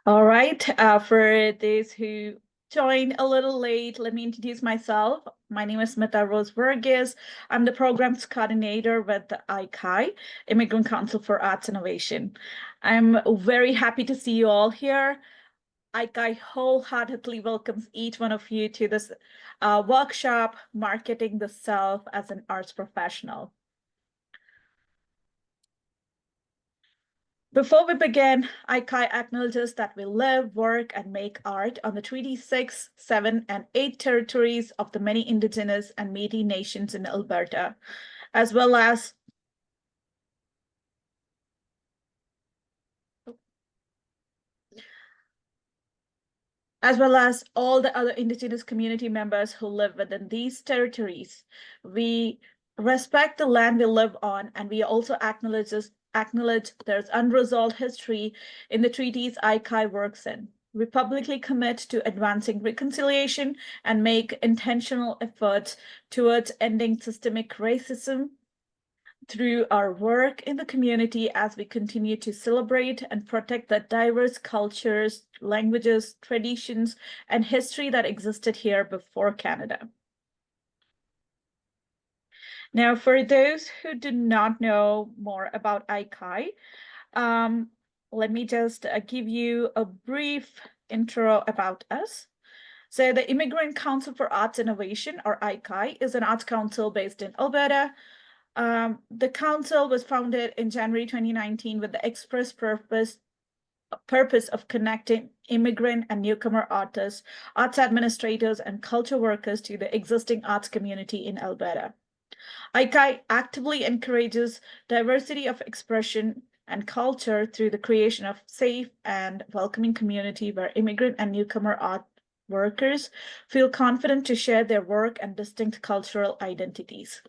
All right. For those who joined a little late, let me introduce myself. My name is Smita Rose Burgess. I'm the programs coordinator with the ICAI, Immigrant Council for Arts Innovation. I'm very happy to see you all here. ICAI wholeheartedly welcomes each one of you to this workshop, Marketing the Self as an Arts Professional. Before we begin, ICAI acknowledges that we live, work, and make art on the Treaty 6, 7, and 8 territories of the many Indigenous and Métis nations in Alberta, as well as all the other Indigenous community members who live within these territories. We respect the land we live on, and we also acknowledge there's unresolved history in the treaties ICAI works in. We publicly commit to advancing reconciliation and make intentional efforts towards ending systemic racism through our work in the community as we continue to celebrate and protect the diverse cultures, languages, traditions, and history that existed here before Canada. Now, for those who do not know more about ICAI, let me just give you a brief intro about us. So the Immigrant Council for Arts Innovation, or ICAI, is an arts council based in Alberta. The council was founded in January 2019 with the express purpose of connecting immigrant and newcomer artists, arts administrators, and culture workers to the existing arts community in Alberta. ICAI actively encourages diversity of expression and culture through the creation of safe and welcoming community where immigrant and newcomer art workers feel confident to share their work and distinct cultural identities.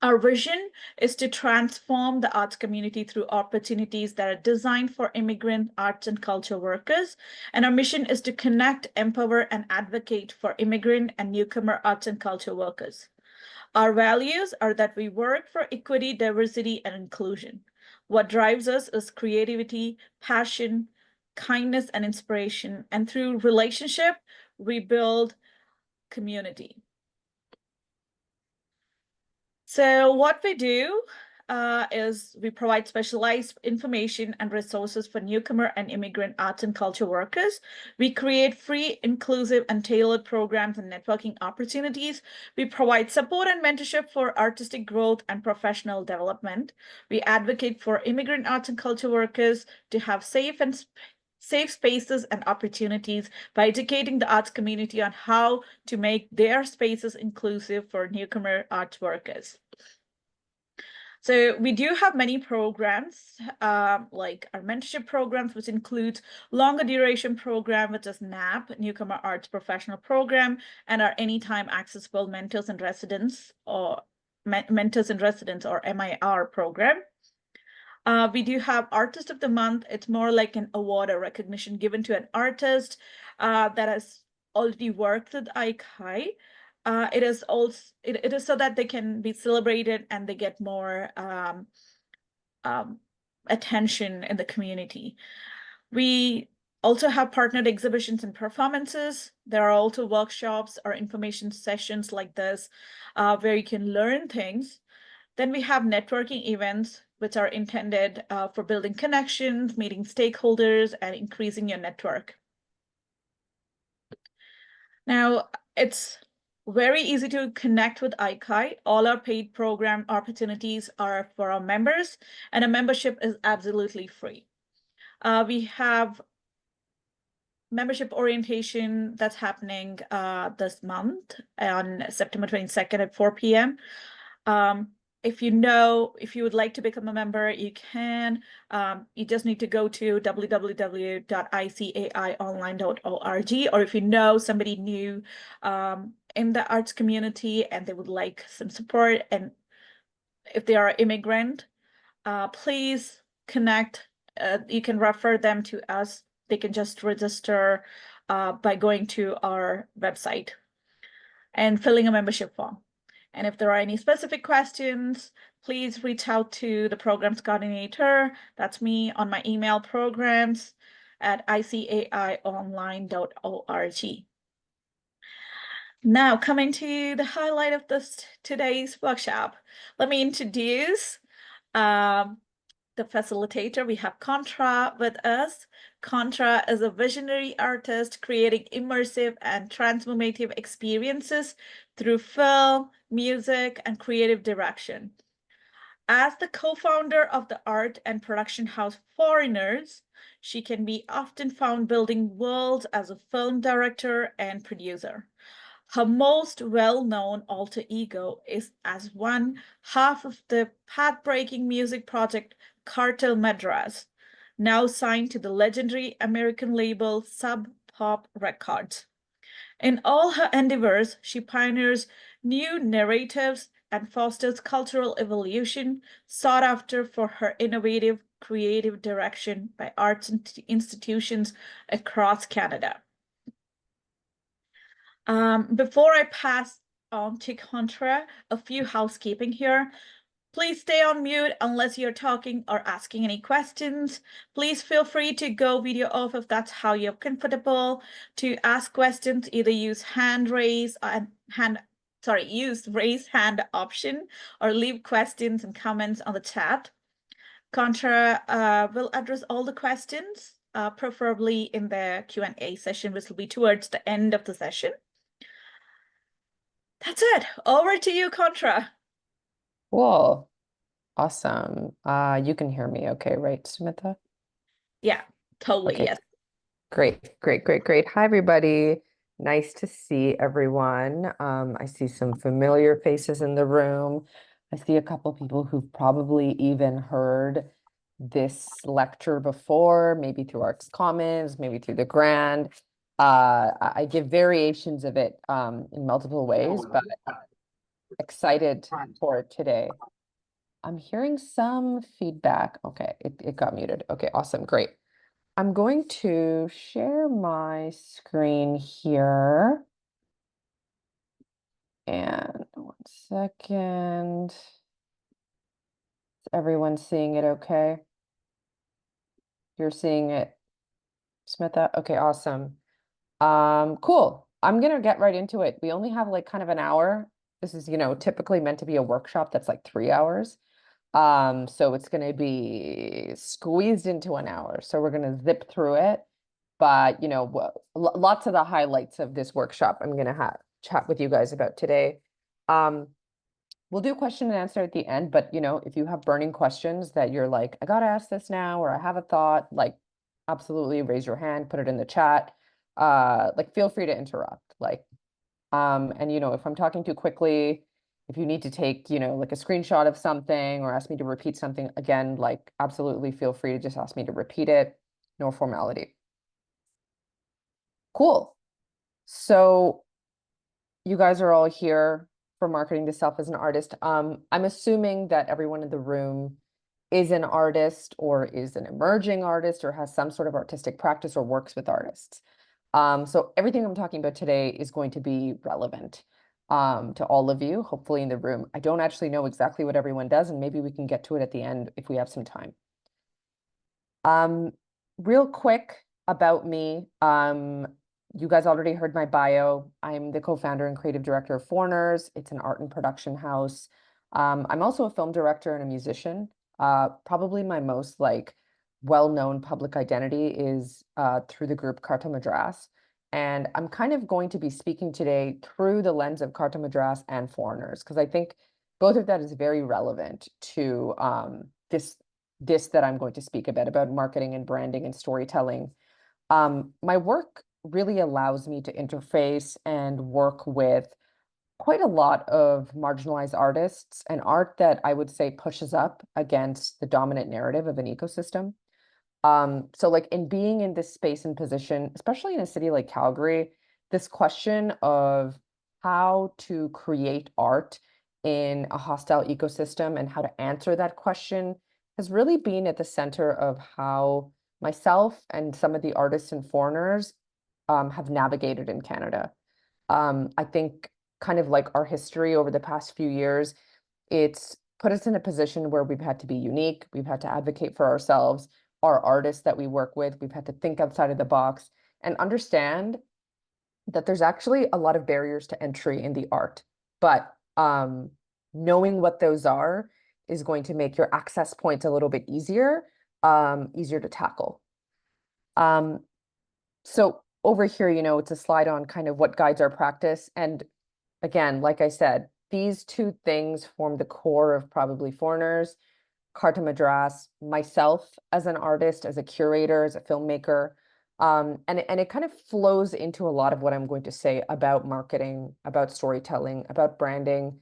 Our vision is to transform the arts community through opportunities that are designed for immigrant arts and culture workers. And our mission is to connect, empower, and advocate for immigrant and newcomer arts and culture workers. Our values are that we work for equity, diversity, and inclusion. What drives us is creativity, passion, kindness, and inspiration. And through relationship, we build community. So what we do is we provide specialized information and resources for newcomer and immigrant arts and culture workers. We create free, inclusive, and tailored programs and networking opportunities. We provide support and mentorship for artistic growth and professional development. We advocate for immigrant arts and culture workers to have safe spaces and opportunities by educating the arts community on how to make their spaces inclusive for newcomer arts workers. So we do have many programs, like our mentorship programs, which includes longer duration program, which is NAP, Newcomer Arts Professional Program, and our Anytime Accessible Mentors in Residence or MIR program. We do have Artist of the Month. It's more like an award or recognition given to an artist that has already worked with ICAI. It is so that they can be celebrated and they get more attention in the community. We also have partnered exhibitions and performances. There are also workshops or information sessions like this where you can learn things. Then we have networking events, which are intended for building connections, meeting stakeholders, and increasing your network. Now, it's very easy to connect with ICAI. All our paid program opportunities are for our members, and a membership is absolutely free. We have membership orientation that's happening this month on September 22nd at 4 p.m. If you would like to become a member, you can. You just need to go to www.icaionline.org, or if you know somebody new in the arts community and they would like some support, and if they are an immigrant, please connect. You can refer them to us. They can just register by going to our website and filling a membership form. And if there are any specific questions, please reach out to the programs coordinator. That's me on my email programs. at icaionline.org. Now, coming to the highlight of today's workshop, let me introduce the facilitator. We have Contra with us. Contra is a visionary artist creating immersive and transformative experiences through film, music, and creative direction. As the co-founder of the art and production house Foreigners, she can be often found building worlds as a film director and producer. Her most well-known alter ego is as one half of the path-breaking music project Cartel Madras, now signed to the legendary American label Sub Pop Records. In all her endeavors, she pioneers new narratives and fosters cultural evolution sought after for her innovative creative direction by arts institutions across Canada. Before I pass on to Contra, a few housekeeping here. Please stay on mute unless you're talking or asking any questions. Please feel free to go video off if that's how you're comfortable. To ask questions, either use use raise hand option or leave questions and comments on the chat. Contra will address all the questions, preferably in the Q&A session, which will be towards the end of the session. That's it. Over to you, Contra. Cool. Awesome. You can hear me okay, right, Smitha? Yeah, totally. Okay. Yes. Great, great, great, great. Hi, everybody. Nice to see everyone. I see some familiar faces in the room. I see a couple people who've probably even heard this lecture before, maybe through Arts Commons, maybe through the Grand. I give variations of it in multiple ways, but excited for it today. I'm hearing some feedback. Okay, it got muted. Okay, awesome, great. I'm going to share my screen here. And 1 second. Is everyone seeing it okay? You're seeing it, Smitha? Okay, awesome. Cool. I'm gonna get right into it. We only have like kind of an hour. This is, typically meant to be a workshop that's like 3 hours. So it's going to be squeezed into an hour. So we're going to zip through it. But, lots of the highlights of this workshop I'm going to chat with you guys about today. We'll do question and answer at the end. But, if you have burning questions that you're like, I got to ask this now, or I have a thought, like, absolutely raise your hand, put it in the chat. Feel free to interrupt. And if I'm talking too quickly, if you need to take, like a screenshot of something or ask me to repeat something again, absolutely feel free to just ask me to repeat it. No formality. Cool. So you guys are all here for marketing to self as an artist. I'm assuming that everyone in the room is an artist or is an emerging artist or has some sort of artistic practice or works with artists. So everything I'm talking about today is going to be relevant to all of you, hopefully in the room. I don't actually know exactly what everyone does, and maybe we can get to it at the end if we have some time. Real quick about me. You guys already heard my bio. I'm the co-founder and creative director of Foreigners. It's an art and production house. I'm also a film director and a musician. Probably my most well-known public identity is through the group Cartel Madras. And I'm kind of going to be speaking today through the lens of Cartel Madras and Foreigners, because I think both of that is very relevant to this that I'm going to speak about marketing and branding and storytelling. My work really allows me to interface and work with quite a lot of marginalized artists and art that I would say pushes up against the dominant narrative of an ecosystem. So in being in this space and position, especially in a city like Calgary, this question of how to create art in a hostile ecosystem and how to answer that question has really been at the center of how myself and some of the artists and foreigners have navigated in Canada. I think kind of our history over the past few years, it's put us in a position where we've had to be unique, we've had to advocate for ourselves, our artists that we work with. We've had to think outside of the box and understand that there's actually a lot of barriers to entry in the art. But knowing what those are is going to make your access points a little bit easier to tackle. Um, so over here, it's a slide on kind of what guides our practice. And again, like I said, these two things form the core of Probably Foreigners, Carta Madras, myself as an artist, as a curator, as a filmmaker. And it kind of flows into a lot of what I'm going to say about marketing, about storytelling, about branding.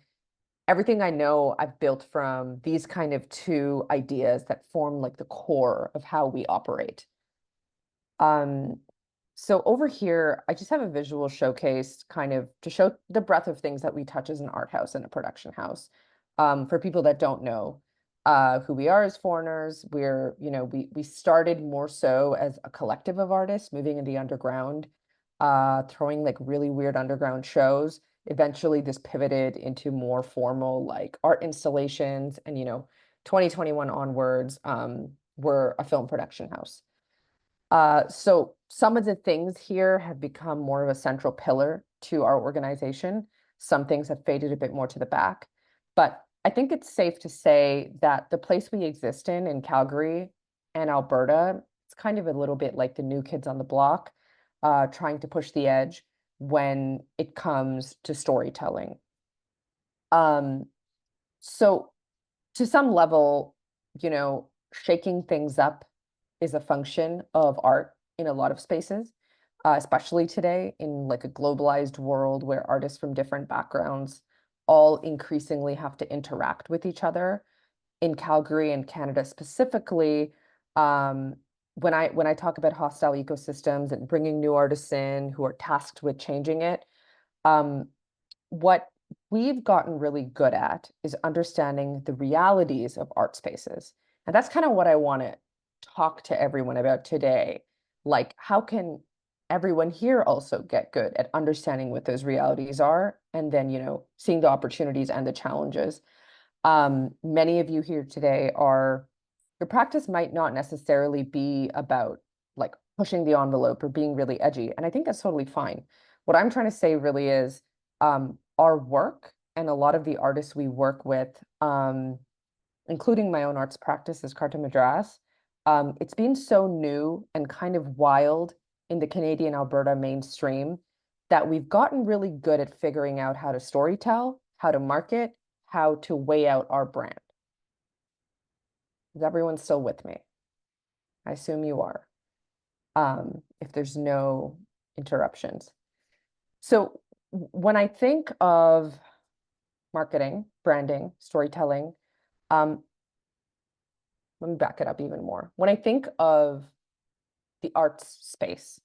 Everything I know, I've built from these kind of two ideas that form like the core of how we operate. Um, so over here, I just have a visual showcase kind of to show the breadth of things that we touch as an art house and a production house. For people that don't know who we are as Foreigners, we started more so as a collective of artists moving in the underground, throwing like really weird underground shows. Eventually, this pivoted into more formal like art installations, and 2021 onwards, we're a film production house. So some of the things here have become more of a central pillar to our organization. Some things have faded a bit more to the back, but I think it's safe to say that the place we exist in Calgary and Alberta, it's kind of a little bit like the new kids on the block, trying to push the edge when it comes to storytelling. Um, so to some level, shaking things up is a function of art in a lot of spaces, especially today in like a globalized world where artists from different backgrounds all increasingly have to interact with each other. In Calgary and Canada specifically, um, when I talk about hostile ecosystems and bringing new artists in who are tasked with changing it, um, what we've gotten really good at is understanding the realities of art spaces. And that's kind of what I want to talk to everyone about today. Like, how can everyone here also get good at understanding what those realities are and then, seeing the opportunities and the challenges? Many of you here today your practice might not necessarily be about like pushing the envelope or being really edgy. And I think that's totally fine. What I'm trying to say really is our work and a lot of the artists we work with, including my own arts practice as Carta Madras, it's been so new and kind of wild in the Canadian Alberta mainstream that we've gotten really good at figuring out how to storytell, how to market, how to weigh out our brand. Is everyone still with me? I assume you are, if there's no interruptions. So when I think of marketing, branding, storytelling, um, let me back it up even more. When I think of the arts space,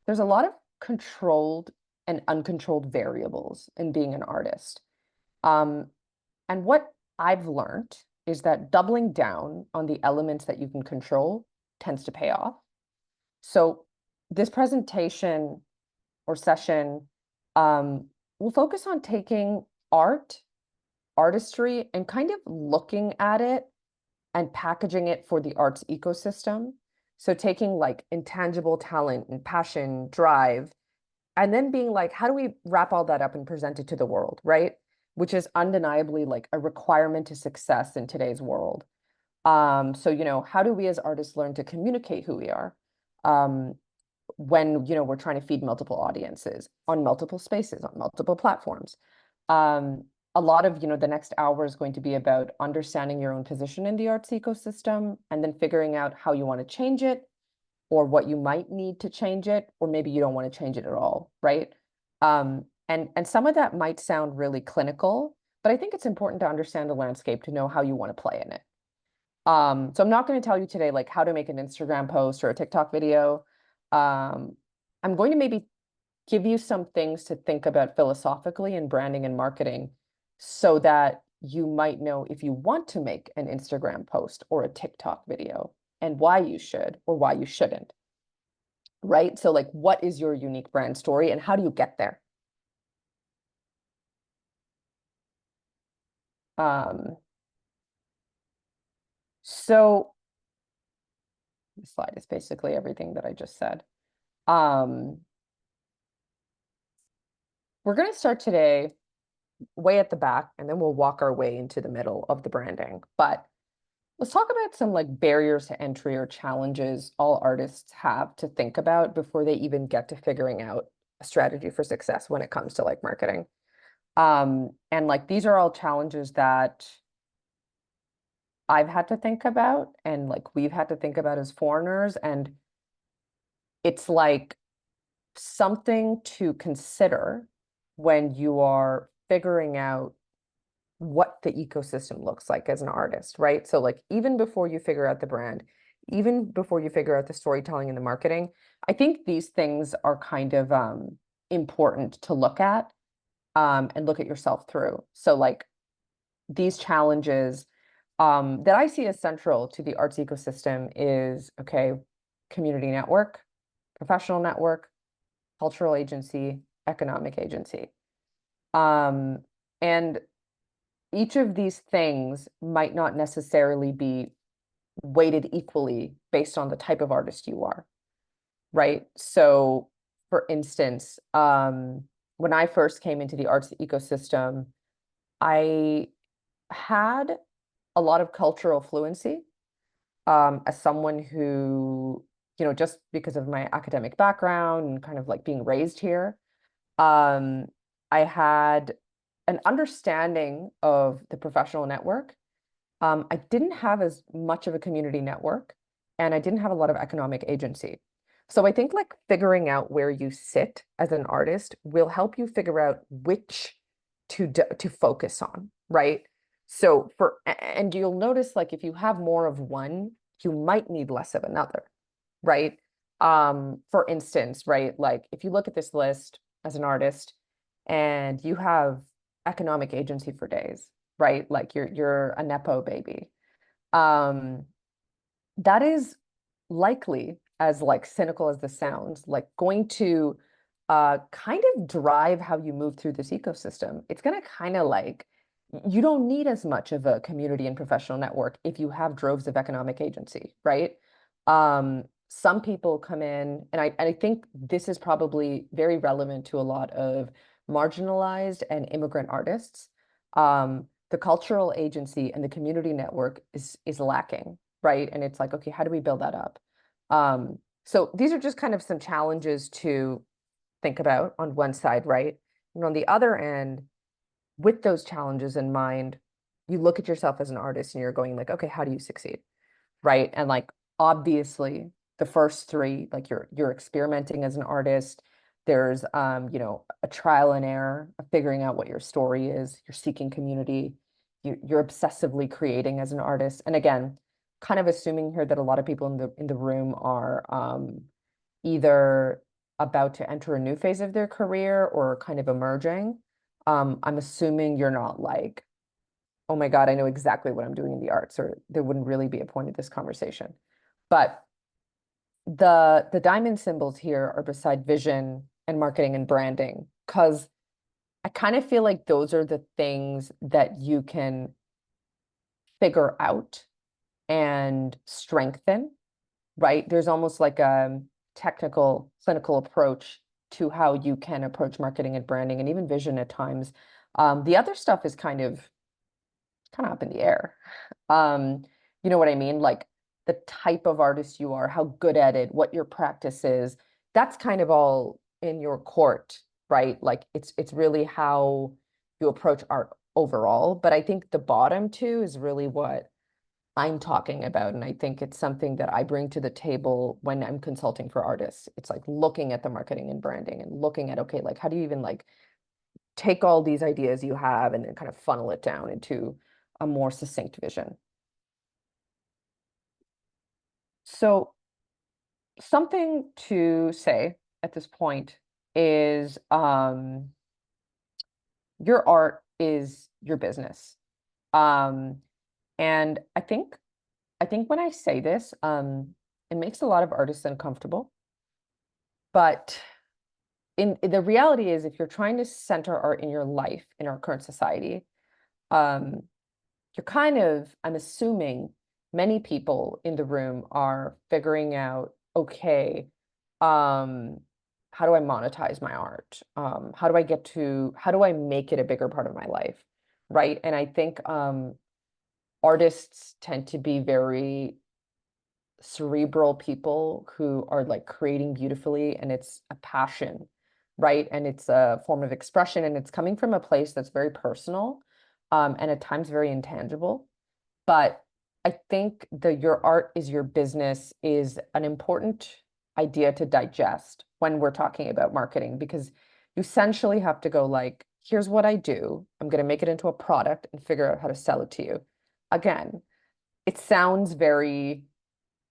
there's a lot of controlled and uncontrolled variables in being an artist. Um, and what I've learned is that doubling down on the elements that you can control tends to pay off. So this presentation or session will focus on taking artistry, and kind of looking at it and packaging it for the arts ecosystem. So taking like intangible talent and passion, drive, and then being like, how do we wrap all that up and present it to the world, right? Which is undeniably like a requirement to success in today's world. So, how do we as artists learn to communicate who we are? When we're trying to feed multiple audiences on multiple spaces, on multiple platforms. A lot of the next hour is going to be about understanding your own position in the arts ecosystem and then figuring out how you want to change it, or what you might need to change it, or maybe you don't want to change it at all, right? And some of that might sound really clinical, but I think it's important to understand the landscape to know how you want to play in it. So I'm not going to tell you today like how to make an Instagram post or a TikTok video. I'm going to maybe give you some things to think about philosophically in branding and marketing so that you might know if you want to make an Instagram post or a TikTok video and why you should or why you shouldn't. Right? So like, what is your unique brand story and how do you get there? Um, so this slide is basically everything that I just said. Um, we're going to start today way at the back, and then we'll walk our way into the middle of the branding. But let's talk about some like barriers to entry or challenges all artists have to think about before they even get to figuring out a strategy for success when it comes to like marketing. And like these are all challenges that I've had to think about and like we've had to think about as foreigners. And it's like something to consider when you are figuring out what the ecosystem looks like as an artist, right? So like even before you figure out the brand, even before you figure out the storytelling and the marketing, I think these things are kind of important to look at and look at yourself through. So like these challenges that I see as central to the arts ecosystem is, okay, community network, professional network, cultural agency, economic agency. Um, and each of these things might not necessarily be weighted equally based on the type of artist you are, right? So, for instance, when I first came into the arts ecosystem, I had a lot of cultural fluency as someone who, just because of my academic background and kind of like being raised here, um, I had an understanding of the professional network. I didn't have as much of a community network, and I didn't have a lot of economic agency. So I think like figuring out where you sit as an artist will help you figure out which to focus on, right? So and you'll notice like if you have more of one, you might need less of another, right? For instance, right, like if you look at this list as an artist and you have economic agency for days, right? Like you're a Nepo baby. Um, that is likely, as like cynical as this sounds, like going to kind of drive how you move through this ecosystem. It's going to kind of like you don't need as much of a community and professional network if you have droves of economic agency, right? Some people come in, and I think this is probably very relevant to a lot of marginalized and immigrant artists. The cultural agency and the community network is lacking, right? And it's like, okay, how do we build that up? So these are just kind of some challenges to think about on one side, right? And on the other end, with those challenges in mind, you look at yourself as an artist and you're going like, okay, how do you succeed? Right? And like obviously the first three, like you're experimenting as an artist. There's a trial and error of figuring out what your story is. You're seeking community. You're obsessively creating as an artist. And again, kind of assuming here that a lot of people in the room are either about to enter a new phase of their career or kind of emerging. I'm assuming you're not like, oh my God, I know exactly what I'm doing in the arts, or there wouldn't really be a point of this conversation. But the diamond symbols here are beside vision and marketing and branding, because I kind of feel like those are the things that you can figure out and strengthen, right? There's almost like a technical, clinical approach to how you can approach marketing and branding and even vision at times. The other stuff is kind of up in the air. Um, you know what I mean? Like the type of artist you are, how good at it, what your practice is, that's kind of all in your court, right? Like it's really how you approach art overall. But I think the bottom two is really what I'm talking about. And I think it's something that I bring to the table when I'm consulting for artists. It's like looking at the marketing and branding and looking at, okay, like how do you even like take all these ideas you have and then kind of funnel it down into a more succinct vision. So something to say at this point is your art is your business. Um, and I think when I say this, it makes a lot of artists uncomfortable. But in the reality is if you're trying to center art in your life in our current society, um, you're kind of, I'm assuming, many people in the room are figuring out, okay, um, how do I monetize my art? How do I make it a bigger part of my life? Right. And I think artists tend to be very cerebral people who are like creating beautifully, and it's a passion, right? And it's a form of expression, and it's coming from a place that's very personal, and at times very intangible. But I think the your art is your business is an important idea to digest when we're talking about marketing, because you essentially have to go like, here's what I do. I'm going to make it into a product and figure out how to sell it to you. Again, it sounds very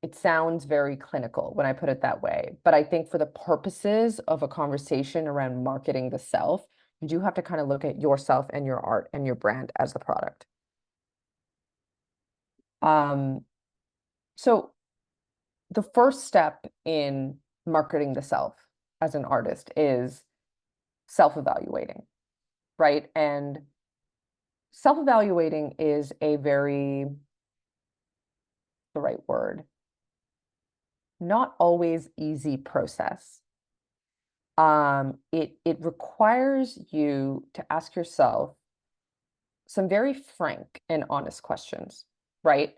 it sounds very clinical when I put it that way. But I think for the purposes of a conversation around marketing the self, you do have to kind of look at yourself and your art and your brand as the product. Um, so the first step in marketing the self as an artist is self-evaluating, right? And self-evaluating is a very, the right word, not always easy process. It requires you to ask yourself some very frank and honest questions, right?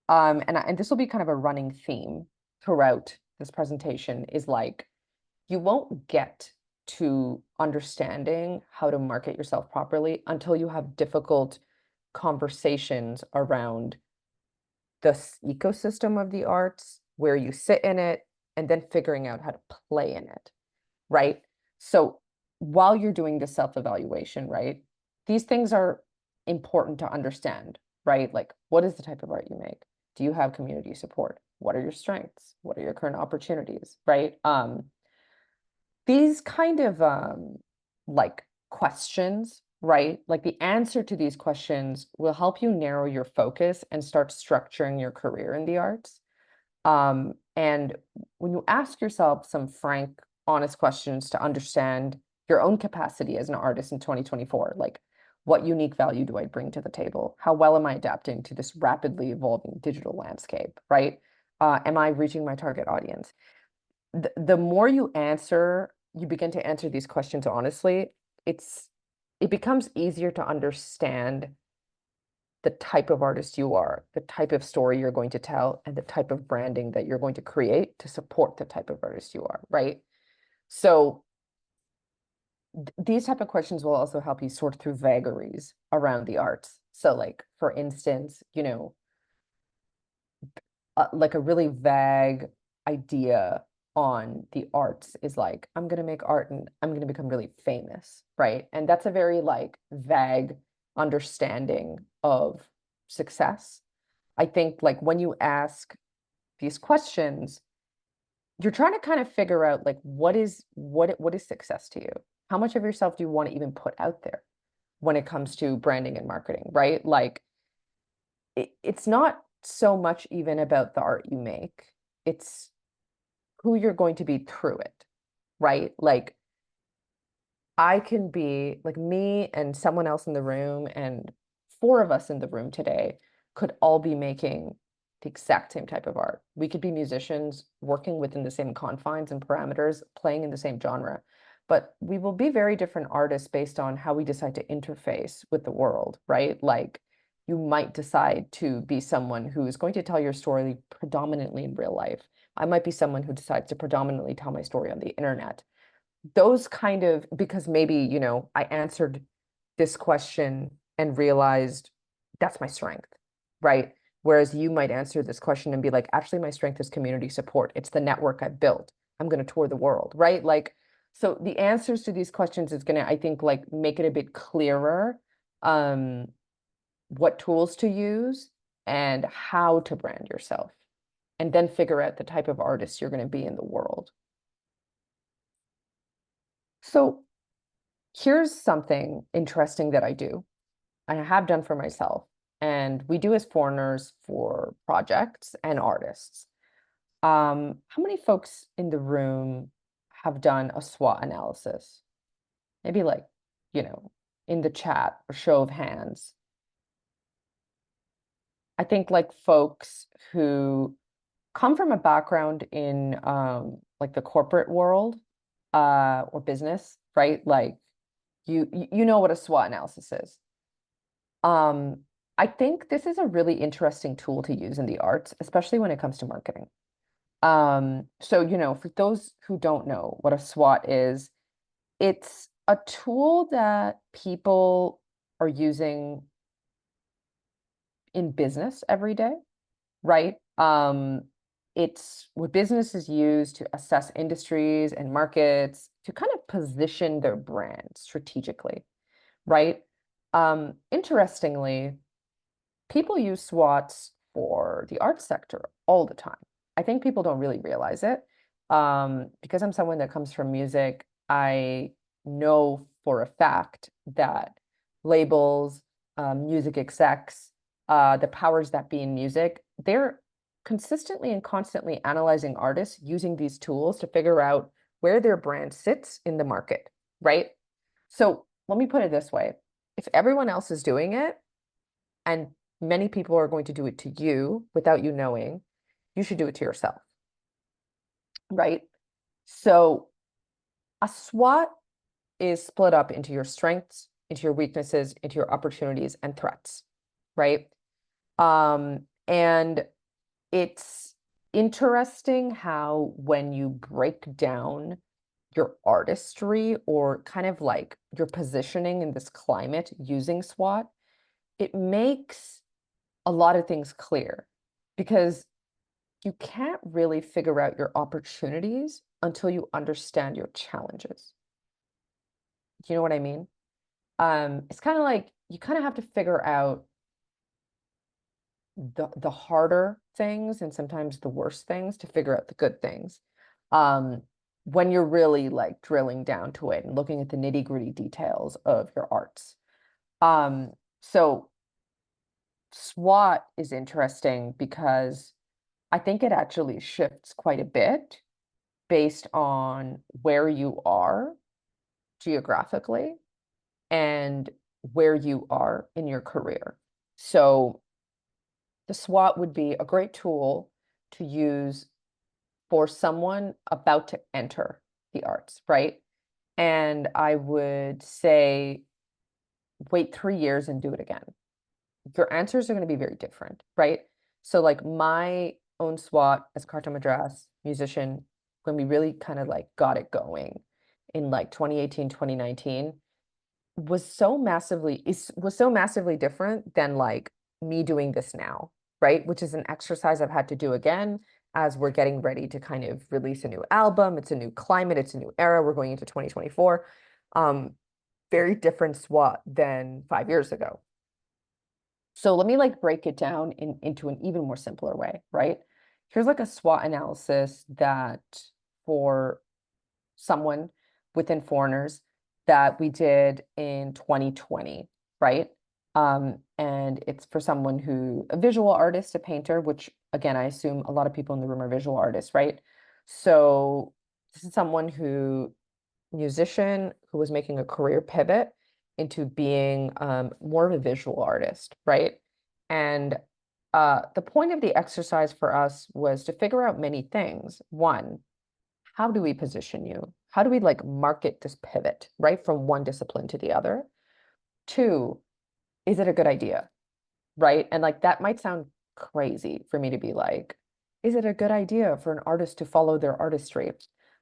And this will be kind of a running theme throughout this presentation is like, you won't get to understanding how to market yourself properly until you have difficult conversations around the ecosystem of the arts, where you sit in it, and then figuring out how to play in it, right? So while you're doing the self-evaluation, right, these things are important to understand, right? Like, what is the type of art you make? Do you have community support? What are your strengths? What are your current opportunities, right? These kind of like questions, right? Like the answer to these questions will help you narrow your focus and start structuring your career in the arts. And when you ask yourself some frank, honest questions to understand your own capacity as an artist in 2024, like what unique value do I bring to the table? How well am I adapting to this rapidly evolving digital landscape, right? Am I reaching my target audience? The more you begin to answer these questions honestly, it becomes easier to understand the type of artist you are, the type of story you're going to tell, and the type of branding that you're going to create to support the type of artist you are, right? So these type of questions will also help you sort through vagaries around the arts. So like, for instance, like a really vague idea on the arts is like, I'm going to make art and I'm going to become really famous, right? And that's a very like vague understanding of success. I think like when you ask these questions, you're trying to kind of figure out like what is success to you? How much of yourself do you want to even put out there when it comes to branding and marketing, right? Like it's not so much even about the art you make. It's who you're going to be through it, right? Like I can be like me and someone else in the room, and four of us in the room today could all be making the exact same type of art. We could be musicians working within the same confines and parameters, playing in the same genre, but we will be very different artists based on how we decide to interface with the world, right? Like you might decide to be someone who is going to tell your story predominantly in real life. I might be someone who decides to predominantly tell my story on the internet. Those kind of, because maybe, I answered this question and realized that's my strength, right? Whereas you might answer this question and be like, actually, my strength is community support. It's the network I've built. I'm going to tour the world, right? Like, so the answers to these questions is going to, I think, like make it a bit clearer, um, what tools to use and how to brand yourself, and then figure out the type of artist you're going to be in the world. So here's something interesting that I do, I have done for myself, and we do as foreigners for projects and artists. How many folks in the room have done a SWOT analysis? Maybe like, you know, in the chat or show of hands. I think like folks who come from a background in like the corporate world or business, right? Like you know what a SWOT analysis is. Um, I think this is a really interesting tool to use in the arts, especially when it comes to marketing. So, for those who don't know what a SWOT is, it's a tool that people are using in business every day, right? It's what businesses use to assess industries and markets to kind of position their brand strategically, right? Interestingly, people use SWOTs for the arts sector all the time. I think people don't really realize it. Because I'm someone that comes from music, I know for a fact that labels, music execs, the powers that be in music, they're consistently and constantly analyzing artists using these tools to figure out where their brand sits in the market, right? So let me put it this way. If everyone else is doing it, and many people are going to do it to you without you knowing, you should do it to yourself, right? So a SWOT is split up into your strengths, into your weaknesses, into your opportunities and threats, right? And it's interesting how when you break down your artistry or kind of like your positioning in this climate using SWOT, it makes a lot of things clear because you can't really figure out your opportunities until you understand your challenges. Do you know what I mean? It's kind of like you kind of have to figure out the harder things and sometimes the worst things to figure out the good things. Um, when you're really like drilling down to it and looking at the nitty-gritty details of your arts. So SWOT is interesting because I think it actually shifts quite a bit based on where you are geographically and where you are in your career. So the SWOT would be a great tool to use for someone about to enter the arts, right? And I would say wait 3 years and do it again. Your answers are going to be very different, right? So like my own SWOT as Carta Madras musician, when we really kind of like got it going in like 2018, 2019, was so massively different than like me doing this now, right? Which is an exercise I've had to do again as we're getting ready to kind of release a new album. It's a new climate, it's a new era. We're going into 2024. Very different SWOT than 5 years ago. So let me like break it down into an even more simpler way, right? Here's like a SWOT analysis that for someone within foreigners that we did in 2020, right? And it's for someone who, a visual artist, a painter, which again, I assume a lot of people in the room are visual artists, right? So this is someone who, musician who was making a career pivot into being more of a visual artist, right? And the point of the exercise for us was to figure out many things. One, how do we position you? How do we like market this pivot, right? From one discipline to the other? Two, is it a good idea? Right? And like that might sound crazy for me to be like, is it a good idea for an artist to follow their artistry?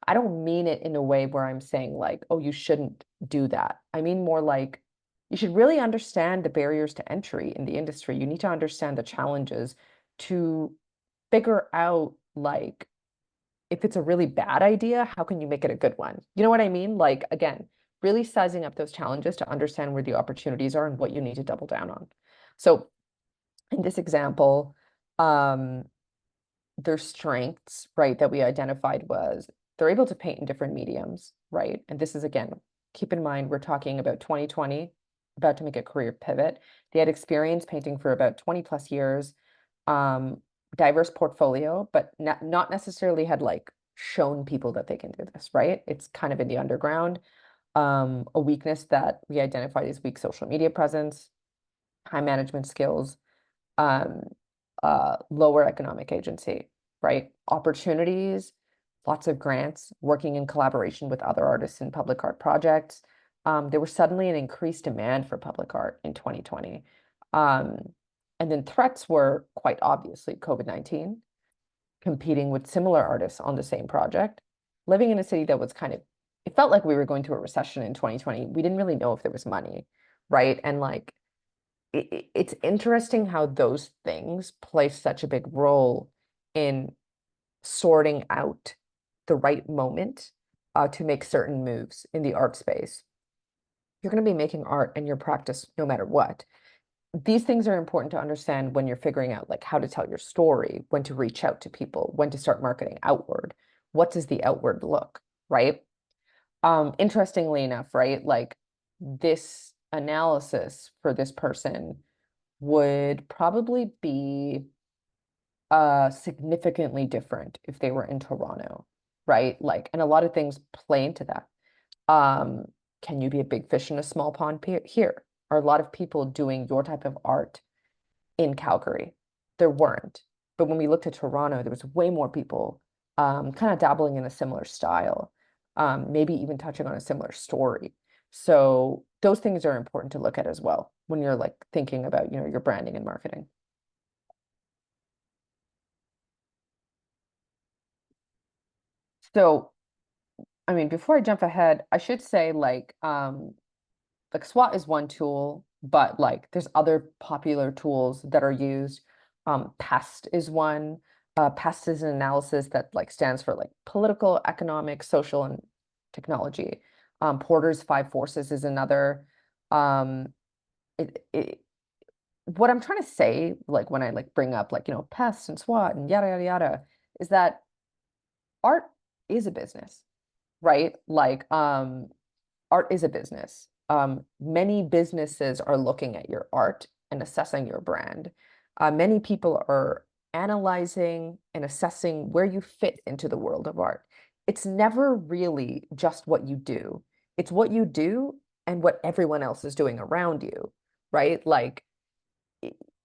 I don't mean it in a way where I'm saying like, oh, you shouldn't do that. I mean more like you should really understand the barriers to entry in the industry. You need to understand the challenges to figure out like if it's a really bad idea, how can you make it a good one? You know what I mean? Like again, really sizing up those challenges to understand where the opportunities are and what you need to double down on. So in this example, um, their strengths, right, that we identified was they're able to paint in different mediums, right? And this is again, keep in mind, we're talking about 2020, about to make a career pivot. They had experience painting for about 20 plus years, um, diverse portfolio, but not necessarily had like shown people that they can do this, right? It's kind of in the underground. A weakness that we identified is weak social media presence, time management skills, lower economic agency, right? Opportunities, lots of grants, working in collaboration with other artists in public art projects. There was suddenly an increased demand for public art in 2020. Um, and then threats were quite obviously COVID-19, competing with similar artists on the same project, living in a city that was kind of, it felt like we were going through a recession in 2020. We didn't really know if there was money, right? And like, it's interesting how those things play such a big role in sorting out the right moment to make certain moves in the art space. You're going to be making art in your practice no matter what. These things are important to understand when you're figuring out like how to tell your story, when to reach out to people, when to start marketing outward. What does the outward look, right? Interestingly enough, right? Like this analysis for this person would probably be significantly different if they were in Toronto, right? Like, and a lot of things play into that. Um, can you be a big fish in a small pond here? Are a lot of people doing your type of art in Calgary? There weren't. But when we looked at Toronto, there was way more people kind of dabbling in a similar style, maybe even touching on a similar story. So those things are important to look at as well when you're like thinking about, your branding and marketing. So, I mean, before I jump ahead, I should say like SWOT is one tool, but like there's other popular tools that are used. PEST is one. PEST is an analysis that like stands for like political, economic, social, and technology. Porter's Five Forces is another. Um, it what I'm trying to say, like when I like bring up like, PEST and SWOT and yada yada yada, is that art is a business, right? Like, art is a business. Many businesses are looking at your art and assessing your brand. Many people are analyzing and assessing where you fit into the world of art. It's never really just what you do. It's what you do and what everyone else is doing around you, right? Like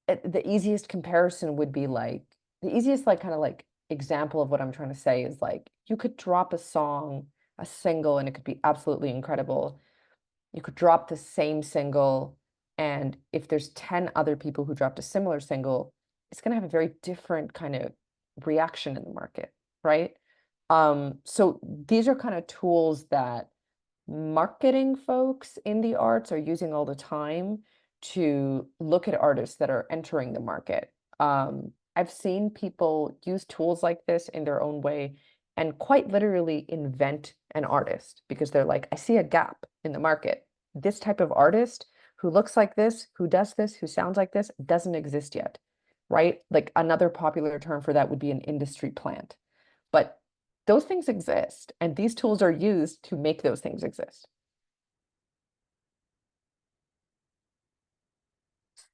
the easiest comparison would be like the easiest like kind of like example of what I'm trying to say is like you could drop a song, a single, and it could be absolutely incredible. You could drop the same single, and if there's 10 other people who dropped a similar single, it's going to have a very different kind of reaction in the market, right? So these are kind of tools that marketing folks in the arts are using all the time to look at artists that are entering the market. I've seen people use tools like this in their own way and quite literally invent an artist because they're like, I see a gap in the market. This type of artist who looks like this, who does this, who sounds like this, doesn't exist yet, right? Like another popular term for that would be an industry plant. But those things exist, and these tools are used to make those things exist.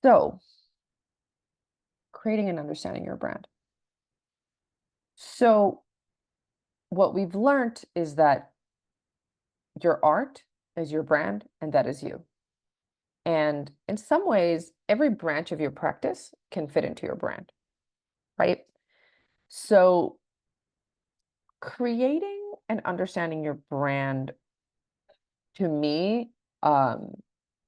So, creating and understanding your brand. So, what we've learned is that your art is your brand, and that is you. And in some ways, every branch of your practice can fit into your brand, right? So, creating and understanding your brand to me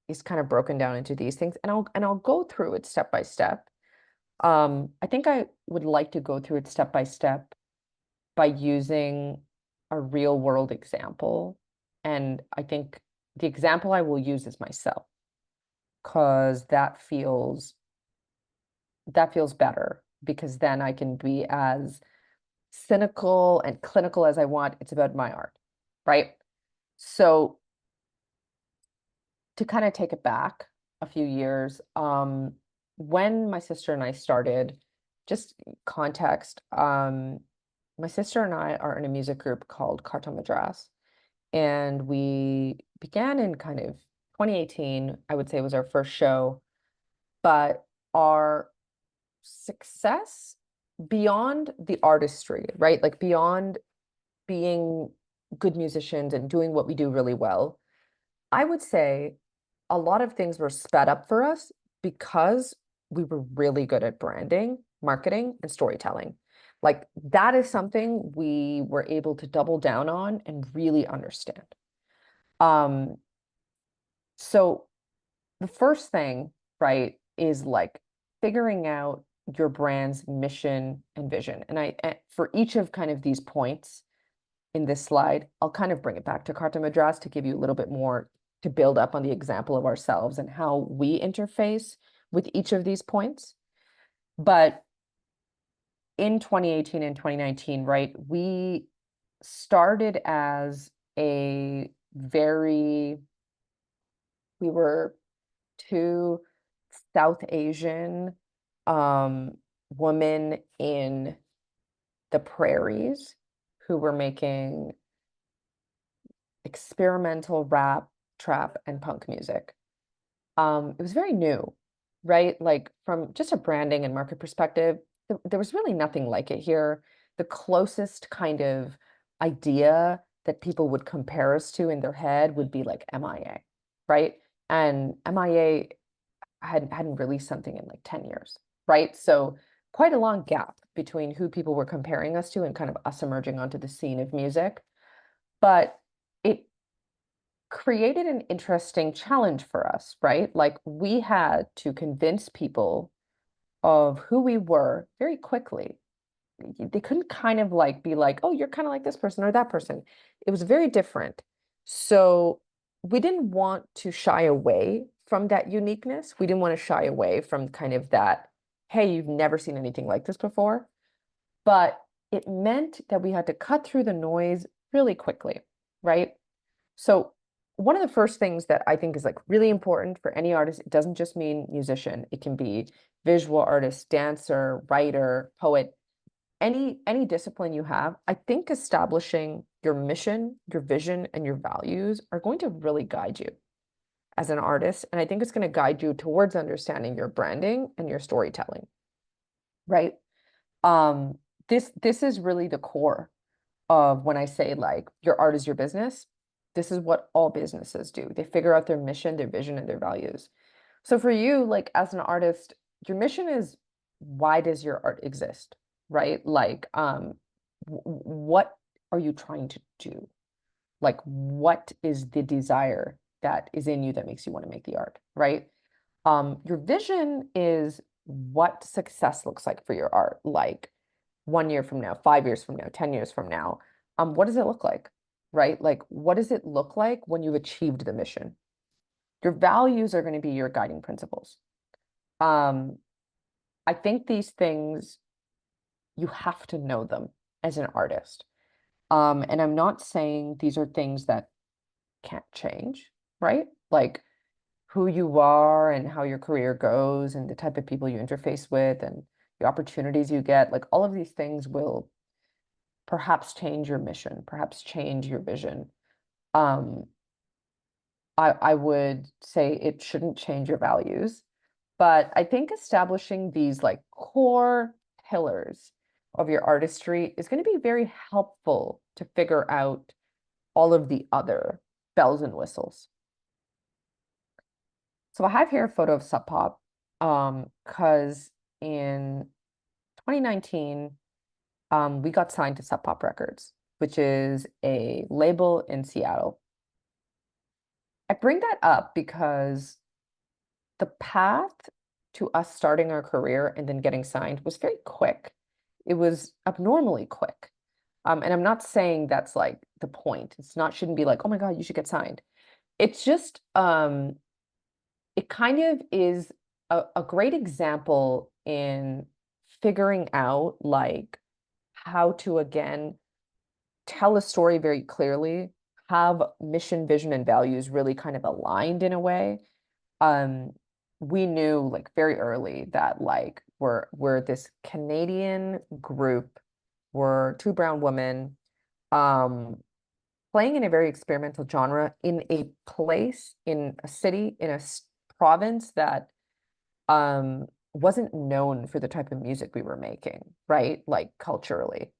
is kind of broken down into these things, and I'll go through it step by step. I think I would like to go through it step by step by using a real world example. And I think the example I will use is myself, because that feels better because then I can be as cynical and clinical as I want. It's about my art, right? So to kind of take it back a few years, when my sister and I started, just context, my sister and I are in a music group called Contra, and we began in kind of 2018. I would say was our first show, but our success beyond the artistry, right? Like beyond being good musicians and doing what we do really well, I would say a lot of things were sped up for us because we were really good at branding marketing, and storytelling. Like that is something we were able to double down on and really understand. Um, so the first thing, right, is like figuring out your brand's mission and vision. For each of kind of these points in this slide, I'll kind of bring it back to Carta Madras to give you a little bit more to build up on the example of ourselves and how we interface with each of these points. But in 2018 and 2019, right, we started as a very, we were two South Asian women in the prairies who were making experimental rap, trap, and punk music. It was very new, right? Like from just a branding and market perspective, there was really nothing like it here. The closest kind of idea that people would compare us to in their head would be like MIA, right? And MIA hadn't released something in like 10 years, right? So quite a long gap between who people were comparing us to and kind of us emerging onto the scene of music. But it created an interesting challenge for us, right? Like we had to convince people of who we were very quickly. They couldn't kind of like be like, oh, you're kind of like this person or that person. It was very different. So we didn't want to shy away from that uniqueness. We didn't want to shy away from kind of that, hey, you've never seen anything like this before. But it meant that we had to cut through the noise really quickly, right? So one of the first things that I think is like really important for any artist, it doesn't just mean musician. It can be visual artist, dancer, writer, poet, any discipline you have. I think establishing your mission, your vision, and your values are going to really guide you as an artist. And I think it's going to guide you towards understanding your branding and your storytelling, right? Um, this is really the core of when I say like your art is your business. This is what all businesses do. They figure out their mission, their vision, and their values. So for you, like as an artist, your mission is why does your art exist, right? Like, what are you trying to do? Like, what is the desire that is in you that makes you want to make the art, right? Your vision is what success looks like for your art, like 1 year from now, 5 years from now, 10 years from now. What does it look like, right? Like, what does it look like when you've achieved the mission? Your values are going to be your guiding principles. Um, I think these things, you have to know them as an artist. And I'm not saying these are things that can't change, right? Like who you are and how your career goes and the type of people you interface with and the opportunities you get, like all of these things will perhaps change your mission, perhaps change your vision. Um, I would say it shouldn't change your values, but I think establishing these like core pillars of your artistry is going to be very helpful to figure out all of the other bells and whistles. So I have here a photo of Sub Pop, because in 2019, we got signed to Sub Pop Records, which is a label in Seattle. I bring that up because the path to us starting our career and then getting signed was very quick. It was abnormally quick. And I'm not saying that's like the point. It's not, shouldn't be like, oh my God, you should get signed. It's just, it kind of is a great example in figuring out like how to again tell a story very clearly, have mission, vision, and values really kind of aligned in a way. Um, we knew like very early that like we're this Canadian group, we're two brown women, um, playing in a very experimental genre in a place, in a city, in a province that wasn't known for the type of music we were making, right? Like culturally.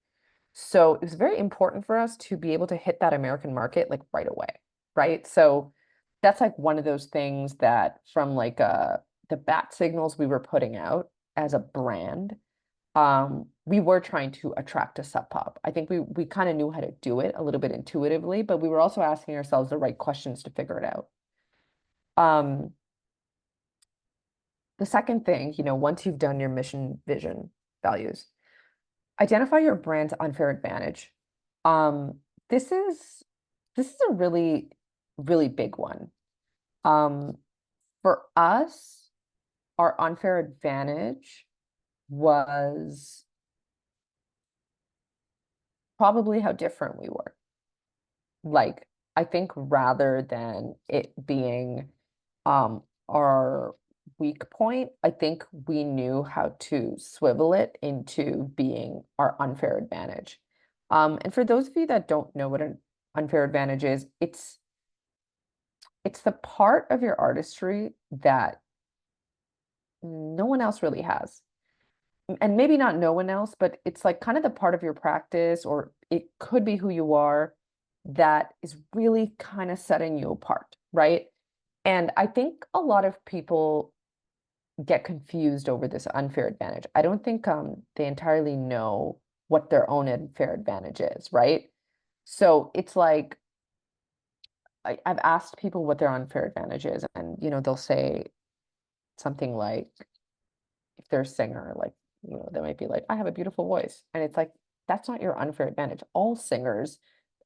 So it was very important for us to be able to hit that American market like right away, right? So that's like one of those things that from like the bat signals we were putting out as a brand, we were trying to attract a sub pop. I think we kind of knew how to do it a little bit intuitively, but we were also asking ourselves the right questions to figure it out. Um, the second thing, once you've done your mission, vision, values, identify your brand's unfair advantage. Um, this is this is a really, really big one. Um, for us, our unfair advantage was probably how different we were. Like, I think rather than it being our weak point, I think we knew how to swivel it into being our unfair advantage. And for those of you that don't know what an unfair advantage is, it's the part of your artistry that no one else really has. And maybe not no one else, but it's like kind of the part of your practice, or it could be who you are, that is really kind of setting you apart, right? And I think a lot of people get confused over this unfair advantage. I don't think they entirely know what their own unfair advantage is, right? So it's like I've asked people what their unfair advantage is, and they'll say something like, if they're a singer, like, they might be like, I have a beautiful voice. And it's like, that's not your unfair advantage. All singers,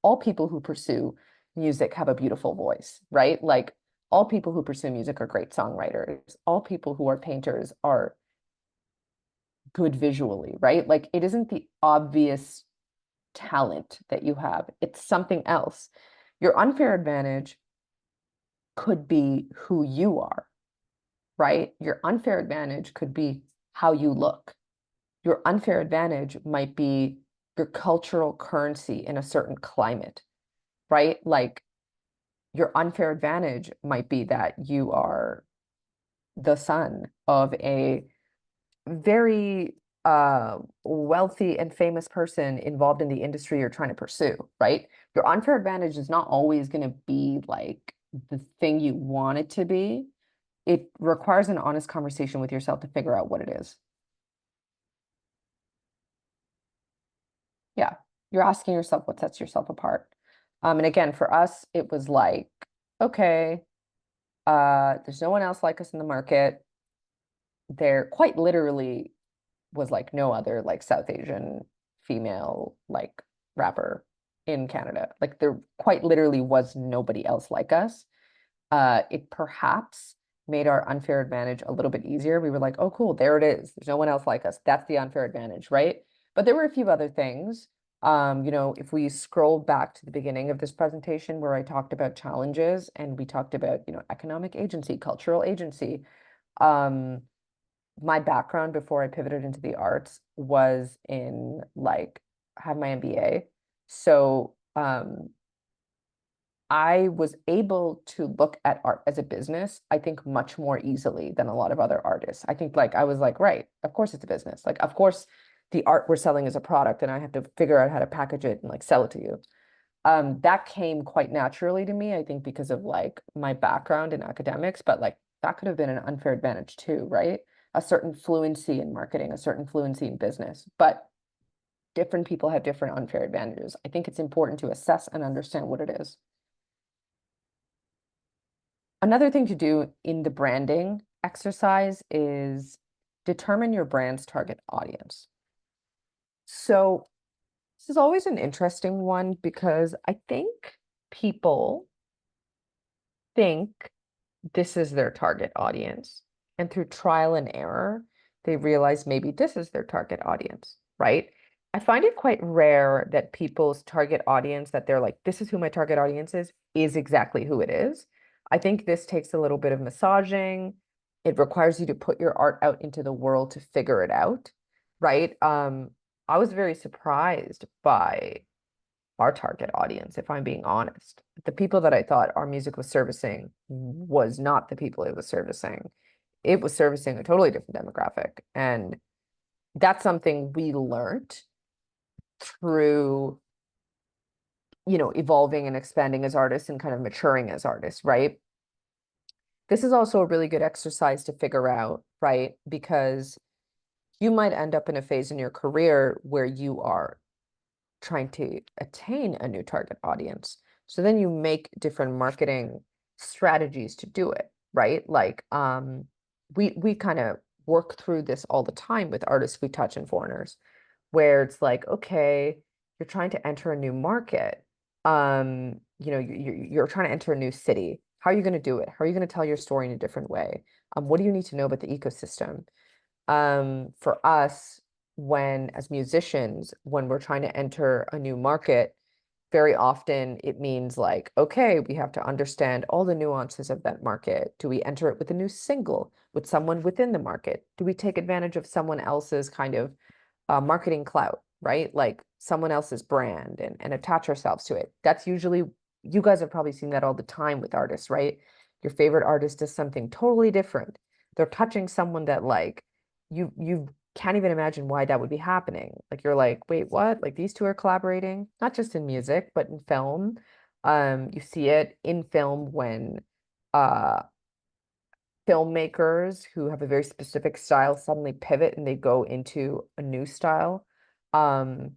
all people who pursue music have a beautiful voice, right? Like, all people who pursue music are great songwriters. All people who are painters are good visually, right? Like, it isn't the obvious talent that you have, it's something else. Your unfair advantage could be who you are, right? Your unfair advantage could be how you look. Your unfair advantage might be your cultural currency in a certain climate, right? Like, your unfair advantage might be that you are the son of a very wealthy and famous person involved in the industry you're trying to pursue, right? Your unfair advantage is not always going to be like the thing you want it to be. It requires an honest conversation with yourself to figure out what it is. Yeah, you're asking yourself what sets yourself apart. And again, for us, it was like, okay, there's no one else like us in the market. There quite literally was like no other like South Asian female like rapper in Canada. Like, there quite literally was nobody else like us. It perhaps made our unfair advantage a little bit easier. We were like, oh, cool, there it is. There's no one else like us. That's the unfair advantage, right? But there were a few other things. If we scroll back to the beginning of this presentation where I talked about challenges and we talked about, economic agency, cultural agency, um, my background before I pivoted into the arts was in like, I have my MBA. So I was able to look at art as a business, I think, much more easily than a lot of other artists. I think like I was like, right, of course it's a business. Like, of course the art we're selling is a product and I have to figure out how to package it and like sell it to you. That came quite naturally to me, I think, because of like my background in academics, but like that could have been an unfair advantage too, right? A certain fluency in marketing, a certain fluency in business, but different people have different unfair advantages. I think it's important to assess and understand what it is. Another thing to do in the branding exercise is determine your brand's target audience. So this is always an interesting one because I think people think this is their target audience. And through trial and error, they realize maybe this is their target audience, right? I find it quite rare that people's target audience, that they're like, this is who my target audience is exactly who it is. I think this takes a little bit of massaging. It requires you to put your art out into the world to figure it out, right? I was very surprised by our target audience, if I'm being honest. The people that I thought our music was servicing was not the people it was servicing. It was servicing a totally different demographic. And that's something we learned through, evolving and expanding as artists and kind of maturing as artists, right? This is also a really good exercise to figure out, right? Because you might end up in a phase in your career where you are trying to attain a new target audience. So then you make different marketing strategies to do it, right? Like we kind of work through this all the time with artists we touch and foreigners, where it's like, okay, you're trying to enter a new market. You're trying to enter a new city. How are you going to do it? How are you going to tell your story in a different way? What do you need to know about the ecosystem? For us, when as musicians, when we're trying to enter a new market, very often it means like, okay, we have to understand all the nuances of that market. Do we enter it with a new single, with someone within the market? Do we take advantage of someone else's kind of marketing clout, right? Like someone else's brand and attach ourselves to it. That's usually, you guys have probably seen that all the time with artists, right? Your favorite artist does something totally different. They're touching someone that like you can't even imagine why that would be happening. Like you're like, wait, what? Like these two are collaborating, not just in music, but in film. You see it in film when uh filmmakers who have a very specific style suddenly pivot and they go into a new style. Um,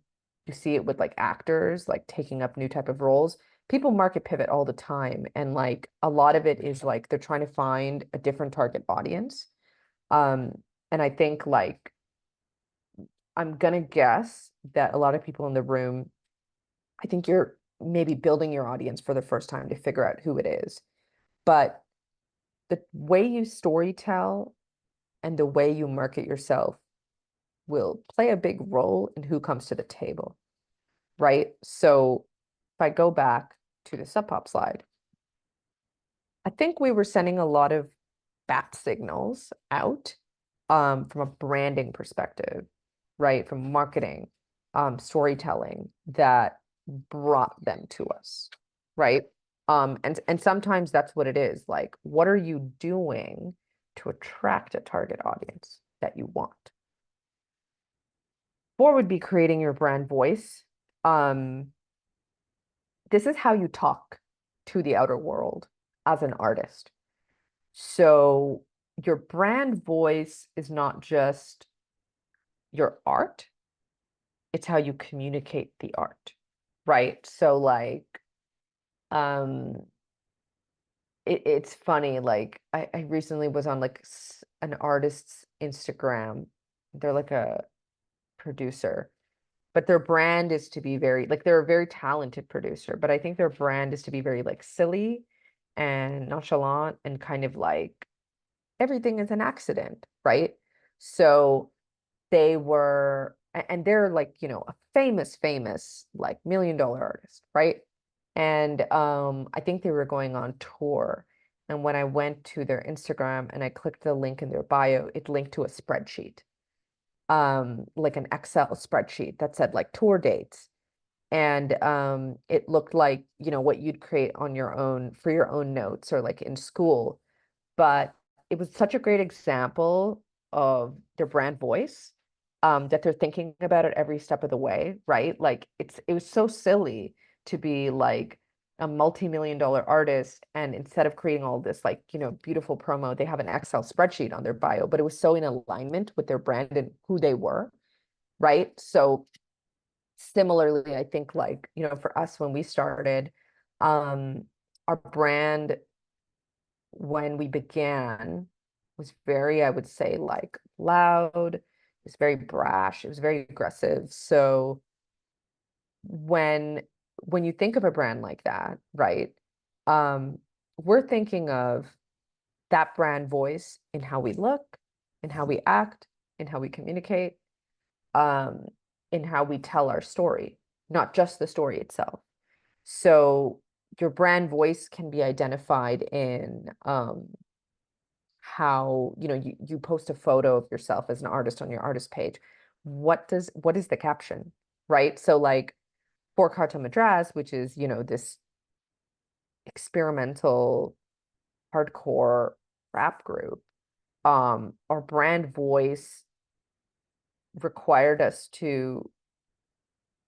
you see it with like actors like taking up new type of roles. People market pivot all the time, and like a lot of it is like they're trying to find a different target audience. Um, and I think like I'm gonna guess that a lot of people in the room, I think you're maybe building your audience for the first time to figure out who it is. But the way you storytell and the way you market yourself will play a big role in who comes to the table, right? So if I go back to the sub pop slide, I think we were sending a lot of bat signals out from a branding perspective, right? From marketing, storytelling that brought them to us, right? And sometimes that's what it is. Like, what are you doing to attract a target audience that you want? Four would be creating your brand voice. Um, this is how you talk to the outer world as an artist. So your brand voice is not just your art, it's how you communicate the art, right? So like um it's funny, like I recently was on like an artist's Instagram. They're like a producer, but their brand is to be very like they're a very talented producer, but I think their brand is to be very like silly and nonchalant and kind of like everything is an accident, right? So they were, and they're like, a famous, like $1 million artist, right? And I think they were going on tour. And when I went to their Instagram and I clicked the link in their bio, it linked to a spreadsheet, like an Excel spreadsheet that said like tour dates. And it looked like, what you'd create on your own for your own notes or like in school. But it was such a great example of their brand voice, that they're thinking about it every step of the way, right? Like it was so silly to be like a multi-million-dollar artist, and instead of creating all this like, beautiful promo, they have an Excel spreadsheet on their bio, but it was so in alignment with their brand and who they were, right? So similarly, I think like, for us when we started, our brand when we began was very, I would say, like loud. It was very brash. It was very aggressive. So when when you think of a brand like that, right? Um, we're thinking of that brand voice in how we look, in how we act, in how we communicate, um, in how we tell our story, not just the story itself. So your brand voice can be identified in how you post a photo of yourself as an artist on your artist page. What is the caption, right? So like for Carta Madras, which is this experimental hardcore rap group, our brand voice required us to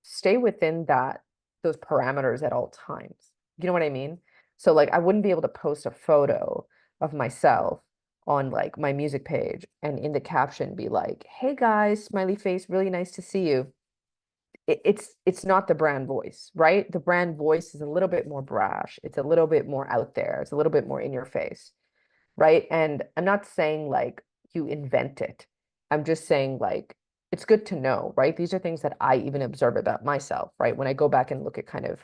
stay within those parameters at all times. You know what I mean? So like I wouldn't be able to post a photo of myself on like my music page and in the caption be like, "Hey guys, smiley face, really nice to see you." It's not the brand voice, right? The brand voice is a little bit more brash. It's a little bit more out there. It's a little bit more in your face, right? And I'm not saying like you invent it. I'm just saying like it's good to know, right? These are things that I even observe about myself, right? When I go back and look at kind of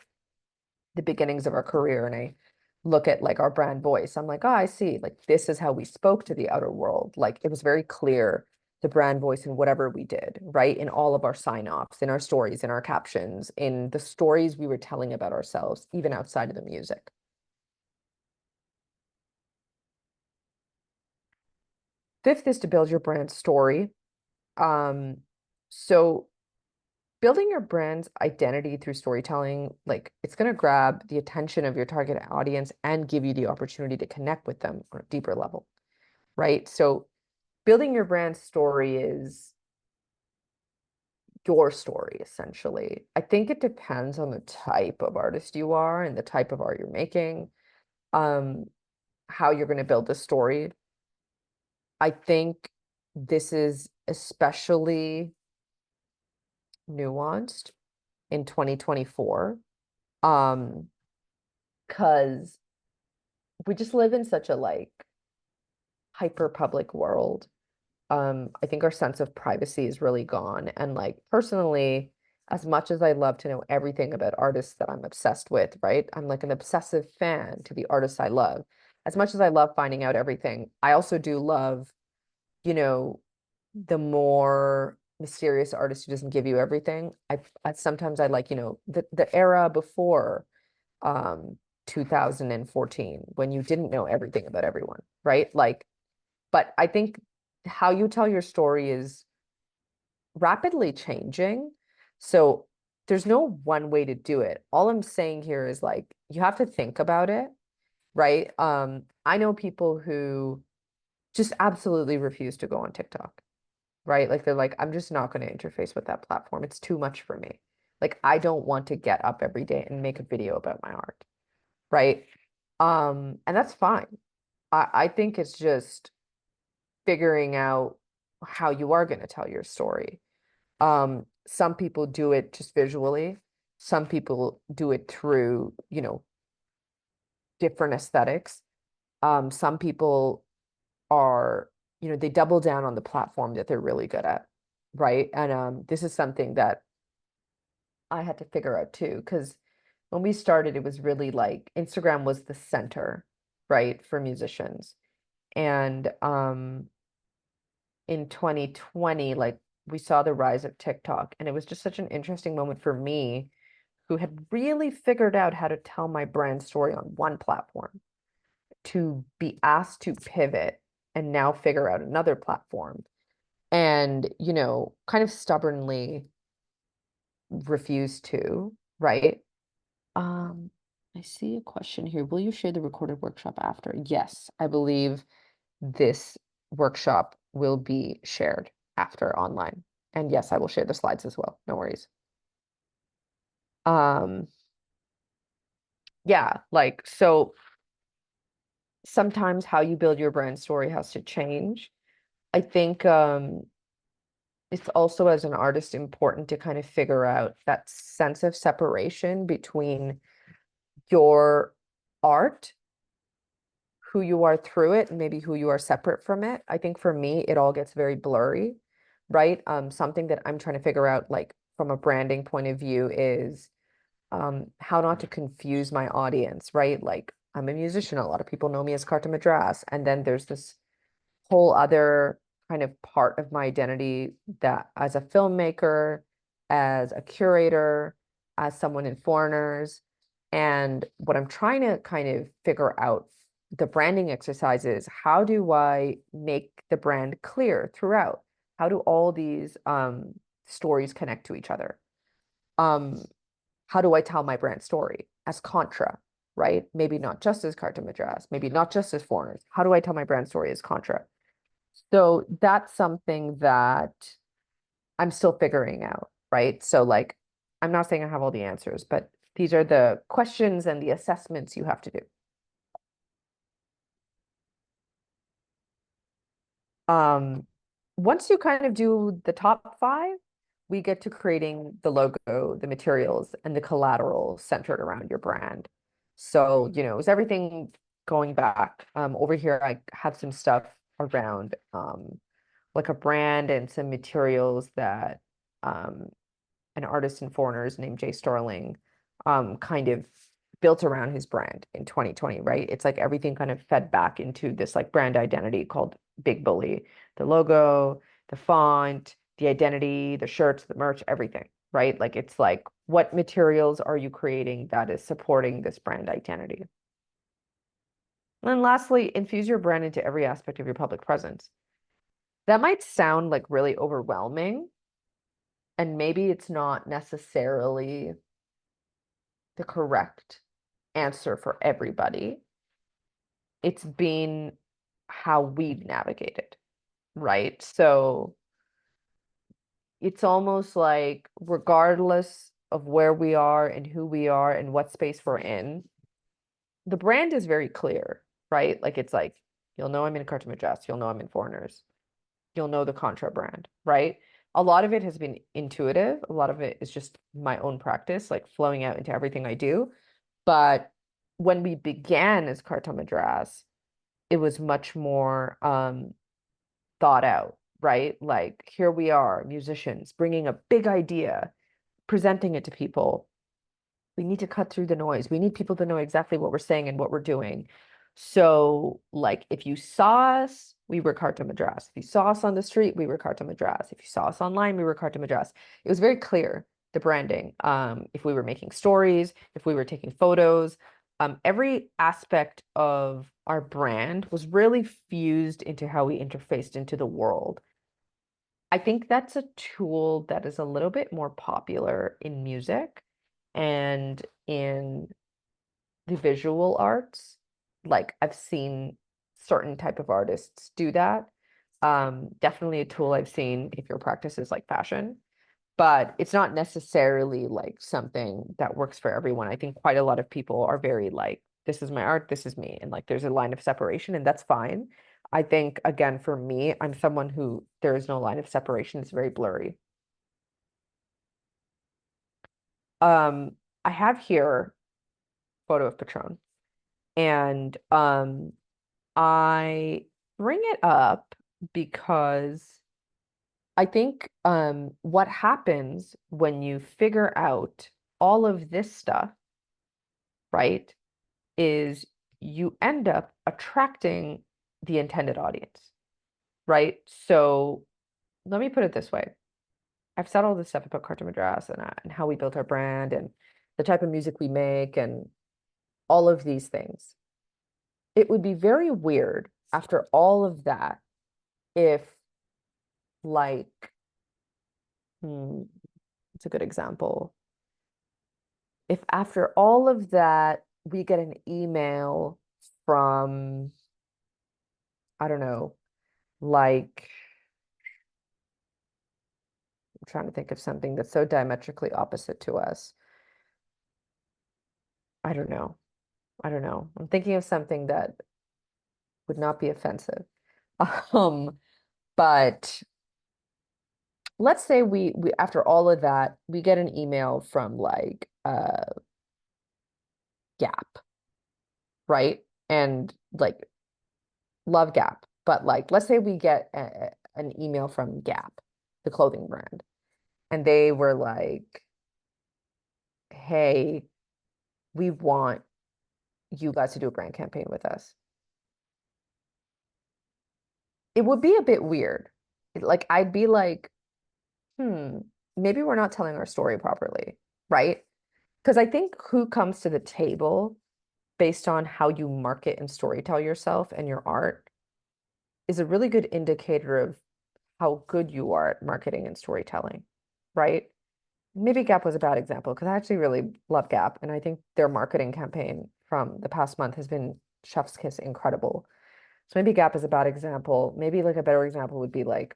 the beginnings of our career and I look at like our brand voice, I'm like, oh, I see, like this is how we spoke to the outer world. Like it was very clear, the brand voice in whatever we did, right? In all of our sign-offs, in our stories, in our captions, in the stories we were telling about ourselves, even outside of the music. Fifth is to build your brand story. So building your brand's identity through storytelling, like it's going to grab the attention of your target audience and give you the opportunity to connect with them on a deeper level, right? So building your brand story is your story, essentially. I think it depends on the type of artist you are and the type of art you're making, um, how you're going to build the story. I think this is especially nuanced in 2024, because we just live in such a like hyper public world. I think our sense of privacy is really gone. And like personally, as much as I love to know everything about artists that I'm obsessed with, right? I'm like an obsessive fan to the artists I love. As much as I love finding out everything, I also do love, you know, the more mysterious artist who doesn't give you everything. I sometimes I like, the era before 2014 when you didn't know everything about everyone, right? Like, but I think how you tell your story is rapidly changing. So there's no one way to do it. All I'm saying here is like you have to think about it, right? I know people who just absolutely refuse to go on TikTok, right? Like they're like, I'm just not going to interface with that platform. It's too much for me. Like I don't want to get up every day and make a video about my art, right? And that's fine. I think it's just figuring out how you are going to tell your story. Some people do it just visually. Some people do it through, different aesthetics. Some people are, they double down on the platform that they're really good at, right? And this is something that I had to figure out too, because when we started, it was really like Instagram was the center, right, for musicians. And in 2020, like we saw the rise of TikTok, and it was just such an interesting moment for me who had really figured out how to tell my brand story on one platform to be asked to pivot and now figure out another platform and, kind of stubbornly refuse to, right? Um, I see a question here. Will you share the recorded workshop after? Yes, I believe this workshop will be shared after online. And yes, I will share the slides as well. No worries. Um, yeah, like so sometimes how you build your brand story has to change. I think it's also as an artist important to kind of figure out that sense of separation between your art, who you are through it, and maybe who you are separate from it. I think for me, it all gets very blurry, right? Something that I'm trying to figure out, like from a branding point of view, is how not to confuse my audience, right? Like I'm a musician. A lot of people know me as Carta Madras. And then there's this whole other kind of part of my identity that as a filmmaker, as a curator, as someone in foreigners. And what I'm trying to kind of figure out the branding exercise is how do I make the brand clear throughout? How do all these stories connect to each other? Um, how do I tell my brand story as Contra, right? Maybe not just as Carta Madras, maybe not just as foreigners. How do I tell my brand story as Contra? So that's something that I'm still figuring out, right? So like, I'm not saying I have all the answers, but these are the questions and the assessments you have to do. Um, Once you kind of do the top five, we get to creating the logo, the materials, and the collateral centered around your brand. So, it's everything going back. Over here, I have some stuff around like a brand and some materials that um an artist in Foreigners named Jay Starling kind of built around his brand in 2020, right? It's like everything kind of fed back into this like brand identity called Big Bully. The logo, the font, the identity, the shirts, the merch, everything, right? Like it's like what materials are you creating that is supporting this brand identity? And then lastly, infuse your brand into every aspect of your public presence. That might sound like really overwhelming, and maybe it's not necessarily the correct answer for everybody. It's been how we've navigated, right? So it's almost like, regardless of where we are and who we are and what space we're in, the brand is very clear, right? Like it's like, you'll know I'm in Cartoon Majestic, you'll know I'm in Foreigners, you'll know the Contra brand, right? A lot of it has been intuitive. A lot of it is just my own practice, like flowing out into everything I do. But when we began as Carta Madras, it was much more thought out, right? Like here we are, musicians, bringing a big idea, presenting it to people. We need to cut through the noise. We need people to know exactly what we're saying and what we're doing. So, like, if you saw us, we were Carta Madras. If you saw us on the street, we were Carta Madras. If you saw us online, we were Carta Madras. It was very clear, the branding. If we were making stories, if we were taking photos, every aspect of our brand was really fused into how we interfaced into the world. I think that's a tool that is a little bit more popular in music and in the visual arts. Like I've seen certain type of artists do that. Definitely a tool I've seen if your practice is like fashion, but it's not necessarily like something that works for everyone. I think quite a lot of people are very like, this is my art, this is me. And like there's a line of separation, and that's fine. I think, again, for me, I'm someone who there is no line of separation. It's very blurry. Um, I have here a photo of Patron, and I bring it up because I think what happens when you figure out all of this stuff, right, is you end up attracting the intended audience, right? So let me put it this way. I've said all this stuff about Carta Madras and how we built our brand and the type of music we make and all of these things. It would be very weird after all of that if, like, hmm, it's a good example. If after all of that, we get an email from, I don't know, like, I'm trying to think of something that's so diametrically opposite to us. I don't know. I don't know. I'm thinking of something that would not be offensive. Um, but let's say we after all of that, we get an email from like Gap, right? And like love Gap, but like let's say we get an email from Gap, the clothing brand, and they were like, "Hey, we want you guys to do a brand campaign with us." It would be a bit weird. Like I'd be like, hmm, maybe we're not telling our story properly, right? Because I think who comes to the table based on how you market and storytell yourself and your art is a really good indicator of how good you are at marketing and storytelling, right? Maybe Gap was a bad example because I actually really love Gap, and I think their marketing campaign from the past month has been chef's kiss incredible. So maybe Gap is a bad example. Maybe like a better example would be like,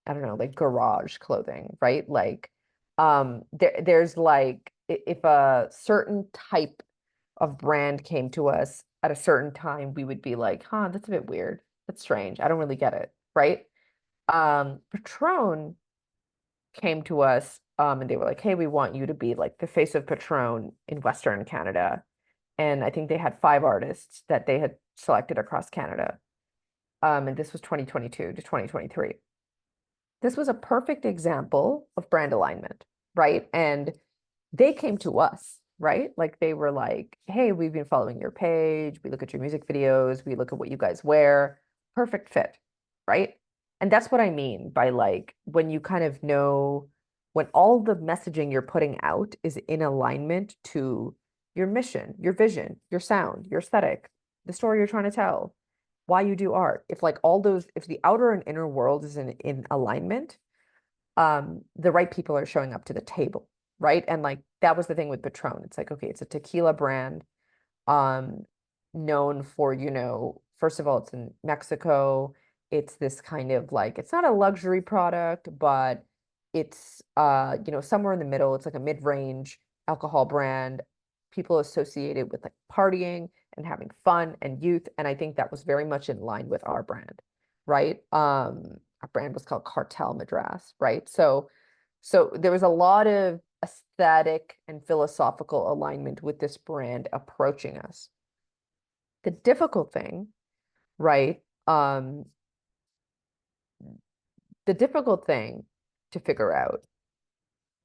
I don't know, like garage clothing, right? Like there's like if a certain type of brand came to us at a certain time, we would be like, huh, that's a bit weird. That's strange. I don't really get it, right? Patron came to us, and they were like, hey, we want you to be like the face of Patron in Western Canada. And I think they had 5 artists that they had selected across Canada. And this was 2022 to 2023. This was a perfect example of brand alignment, right? And they came to us, right? Like they were like, hey, we've been following your page. We look at your music videos. We look at what you guys wear. Perfect fit, right? And that's what I mean by like when you kind of know when all the messaging you're putting out is in alignment to your mission, your vision, your sound, your aesthetic, the story you're trying to tell, why you do art. If like all those, if the outer and inner world is in alignment, the right people are showing up to the table, right? And like that was the thing with Patron. It's like, okay, it's a tequila brand, um, known for, first of all, it's in Mexico. It's this kind of like, it's not a luxury product, but it's somewhere in the middle. It's like a mid-range alcohol brand. People associate it with like partying and having fun and youth. And I think that was very much in line with our brand, right? Our brand was called Cartel Madras, right? So there was a lot of aesthetic and philosophical alignment with this brand approaching us. The difficult thing, right? The difficult thing to figure out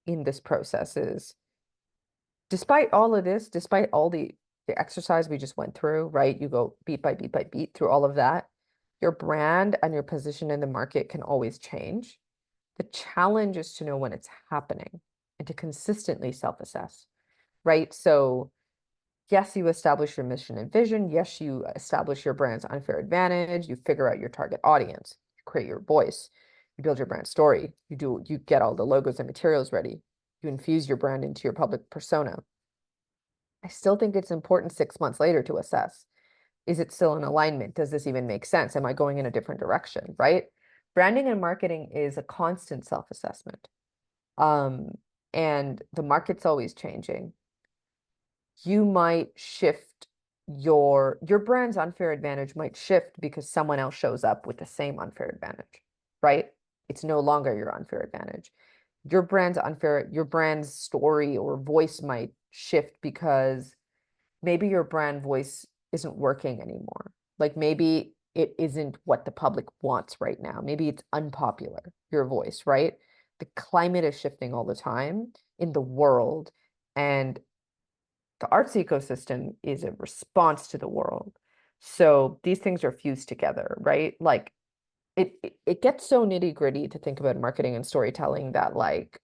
in this process is despite all of this, despite all the exercise we just went through, right? You go beat by beat by beat through all of that, your brand and your position in the market can always change. The challenge is to know when it's happening and to consistently self-assess, right? So yes, you establish your mission and vision. Yes, you establish your brand's unfair advantage. You figure out your target audience, you create your voice, you build your brand story, you get all the logos and materials ready, you infuse your brand into your public persona. I still think it's important 6 months later to assess, is it still in alignment? Does this even make sense? Am I going in a different direction, right? Branding and marketing is a constant self-assessment. Um, and the market's always changing. You might shift your brand's unfair advantage might shift because someone else shows up with the same unfair advantage, right? It's no longer your unfair advantage. Your brand's story or voice might shift because maybe your brand voice isn't working anymore. Like maybe it isn't what the public wants right now. Maybe it's unpopular, your voice, right? The climate is shifting all the time in the world, and the arts ecosystem is a response to the world. So these things are fused together, right? Like it gets so nitty-gritty to think about marketing and storytelling that like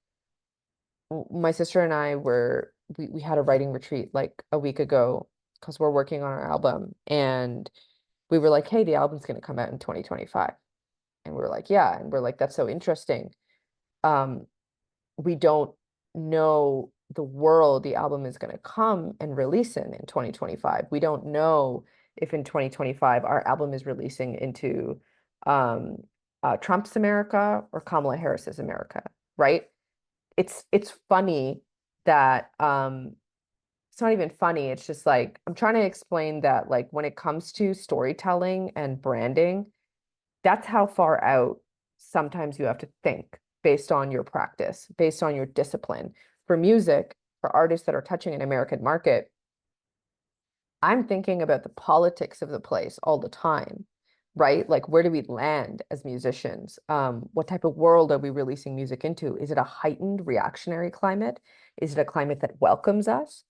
my sister and I we had a writing retreat like a week ago because we're working on our album, and we were like, hey, the album's going to come out in 2025. And we were like, yeah. And we're like, that's so interesting. Um, we don't know the world the album is going to come and release in 2025. We don't know if in 2025 our album is releasing into um, Trump's America or Kamala Harris's America, right? It's funny that it's not even funny. It's just like I'm trying to explain that like when it comes to storytelling and branding, that's how far out sometimes you have to think based on your practice, based on your discipline. For music, for artists that are touching an American market, I'm thinking about the politics of the place all the time, right? Like, where do we land as musicians? What type of world are we releasing music into? Is it a heightened reactionary climate? Is it a climate that welcomes us?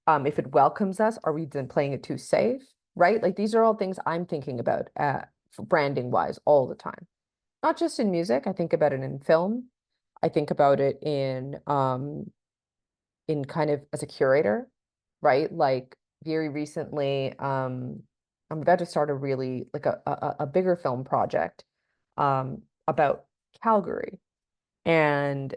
If it welcomes us, are we then playing it too safe, right? Like, these are all things I'm thinking about branding wise all the time. Not just in music, I think about it in film. I think about it in kind of as a curator, right? Like very recently, I'm about to start a really like a bigger film project about Calgary. And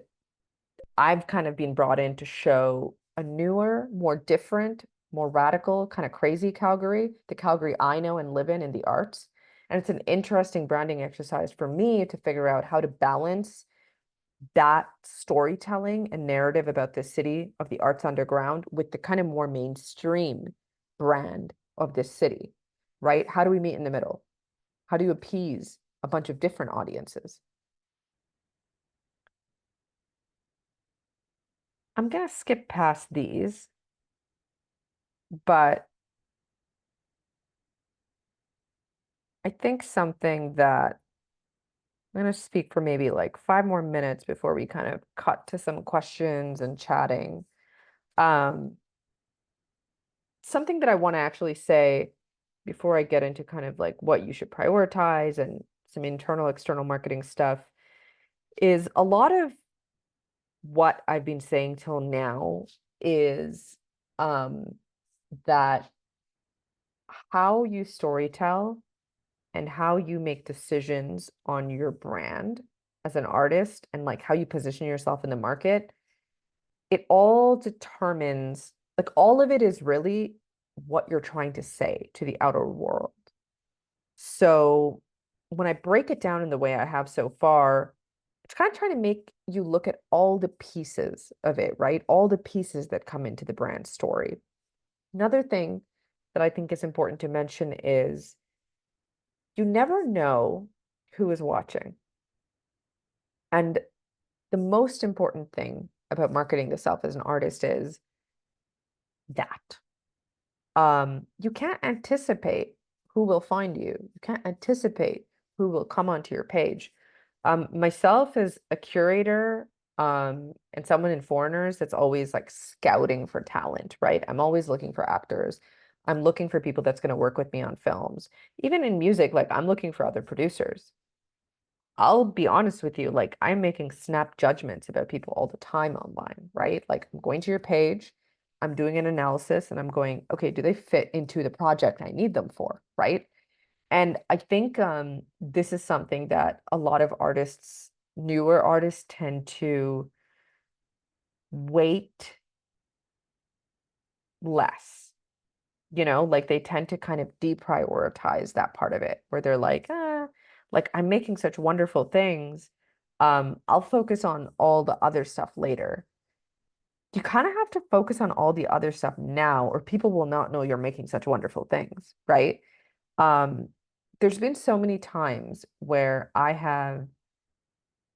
I've kind of been brought in to show a newer, more different, more radical, kind of crazy Calgary, the Calgary I know and live in the arts. And it's an interesting branding exercise for me to figure out how to balance that storytelling and narrative about the city of the arts underground with the kind of more mainstream brand of this city, right? How do we meet in the middle? How do you appease a bunch of different audiences? I'm gonna skip past these, but I think something that I'm gonna speak for maybe like 5 more minutes before we kind of cut to some questions and chatting. Um, Something that I want to actually say before I get into kind of like what you should prioritize and some internal, external marketing stuff is a lot of what I've been saying till now is um, that how you storytell and how you make decisions on your brand as an artist and like how you position yourself in the market, it all determines, like all of it is really what you're trying to say to the outer world. So when I break it down in the way I have so far, it's kind of trying to make you look at all the pieces of it, right? All the pieces that come into the brand story. Another thing that I think is important to mention is you never know who is watching. And the most important thing about marketing the self as an artist is that you can't anticipate who will find you. You can't anticipate who will come onto your page. Myself as a curator, and someone in foreigners that's always like scouting for talent, right? I'm always looking for actors. I'm looking for people that's going to work with me on films. Even in music, like I'm looking for other producers. I'll be honest with you, like I'm making snap judgments about people all the time online, right? Like I'm going to your page, I'm doing an analysis, and I'm going, okay, do they fit into the project I need them for, right? And I think this is something that a lot of artists, newer artists, tend to wait less. Like they tend to kind of deprioritize that part of it where they're like I'm making such wonderful things. I'll focus on all the other stuff later. You kind of have to focus on all the other stuff now, or people will not know you're making such wonderful things, right? Um, there's been so many times where I have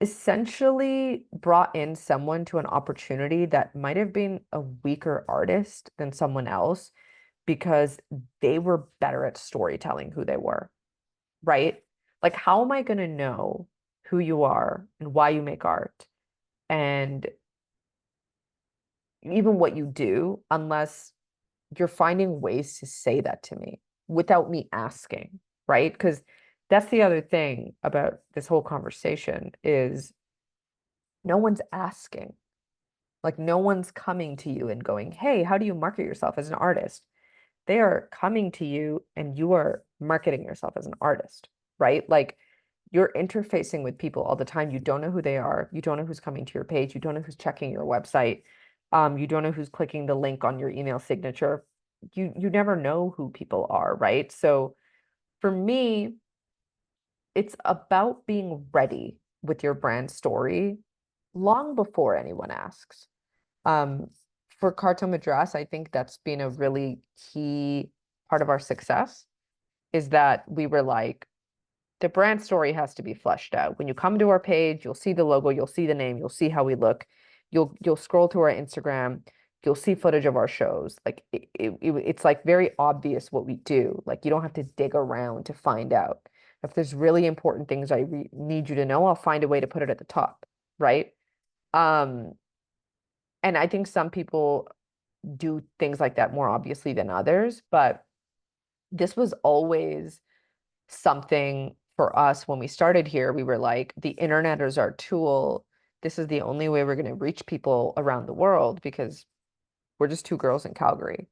essentially brought in someone to an opportunity that might have been a weaker artist than someone else because they were better at storytelling who they were, right? Like, how am I going to know who you are and why you make art and even what you do unless you're finding ways to say that to me without me asking, right? Because that's the other thing about this whole conversation is no one's asking. Like no one's coming to you and going, "Hey, how do you market yourself as an artist?" They are coming to you and you are marketing yourself as an artist, right? Like you're interfacing with people all the time. You don't know who they are. You don't know who's coming to your page. You don't know who's checking your website. You don't know who's clicking the link on your email signature. You never know who people are, right? So for me, it's about being ready with your brand story long before anyone asks. Um, for Carto Madras, I think that's been a really key part of our success is that we were like, the brand story has to be fleshed out. When you come to our page, you'll see the logo, you'll see the name, you'll see how we look. You'll scroll through our Instagram, you'll see footage of our shows. Like it's like very obvious what we do. Like you don't have to dig around to find out. If there's really important things I need you to know, I'll find a way to put it at the top, right? Um, and I think some people do things like that more obviously than others, but this was always something for us when we started here. We were like, the internet is our tool. This is the only way we're going to reach people around the world because we're just two girls in Calgary.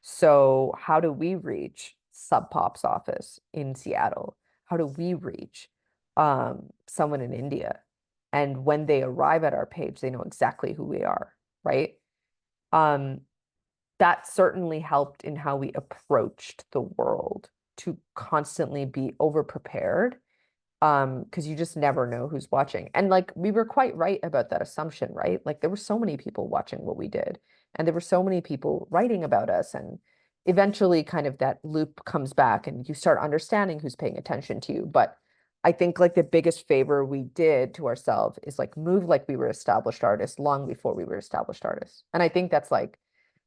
So how do we reach Sub Pop's office in Seattle? How do we reach someone in India? And when they arrive at our page, they know exactly who we are, right? Um, that certainly helped in how we approached the world to constantly be over prepared because you just never know who's watching. And like we were quite right about that assumption, right? Like there were so many people watching what we did, and there were so many people writing about us, and eventually kind of that loop comes back and you start understanding who's paying attention to you. But I think like the biggest favor we did to ourselves is like move like we were established artists long before we were established artists. And I think that's like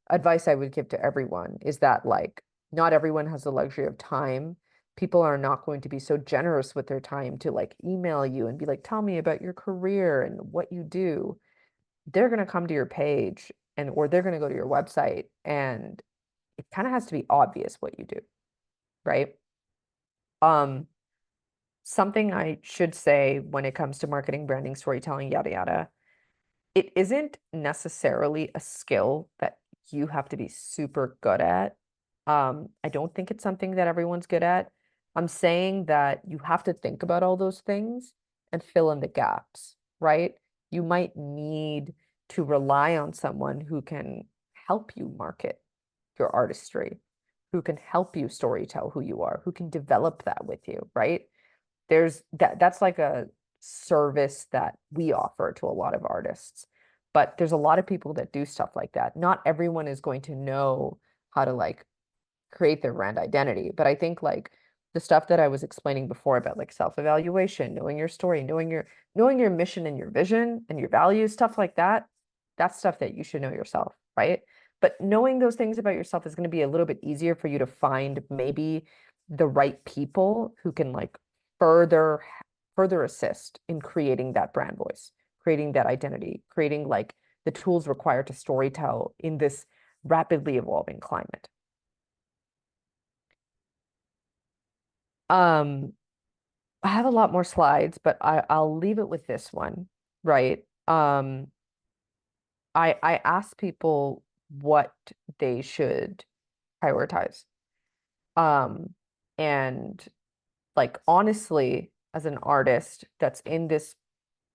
advice I would give to everyone is that like not everyone has the luxury of time. People are not going to be so generous with their time to like email you and be like, tell me about your career and what you do. They're going to come to your page and or they're going to go to your website and it kind of has to be obvious what you do, right? Um, Something I should say when it comes to marketing, branding, storytelling, yada yada, it isn't necessarily a skill that you have to be super good at. I don't think it's something that everyone's good at. I'm saying that you have to think about all those things and fill in the gaps, right? You might need to rely on someone who can help you market your artistry, who can help you storytell who you are, who can develop that with you, right? There's that's like a service that we offer to a lot of artists. But there's a lot of people that do stuff like that. Not everyone is going to know how to like create their brand identity. But I think like the stuff that I was explaining before about like self-evaluation, knowing your story, knowing your mission and your vision and your values, stuff like that, that's stuff that you should know yourself, right? But knowing those things about yourself is going to be a little bit easier for you to find maybe the right people who can like further further assist in creating that brand voice, creating that identity, creating like the tools required to storytell in this rapidly evolving climate. Um, I have a lot more slides, but I'll leave it with this one, right? I ask people what they should prioritize. Um, and like honestly, as an artist that's in this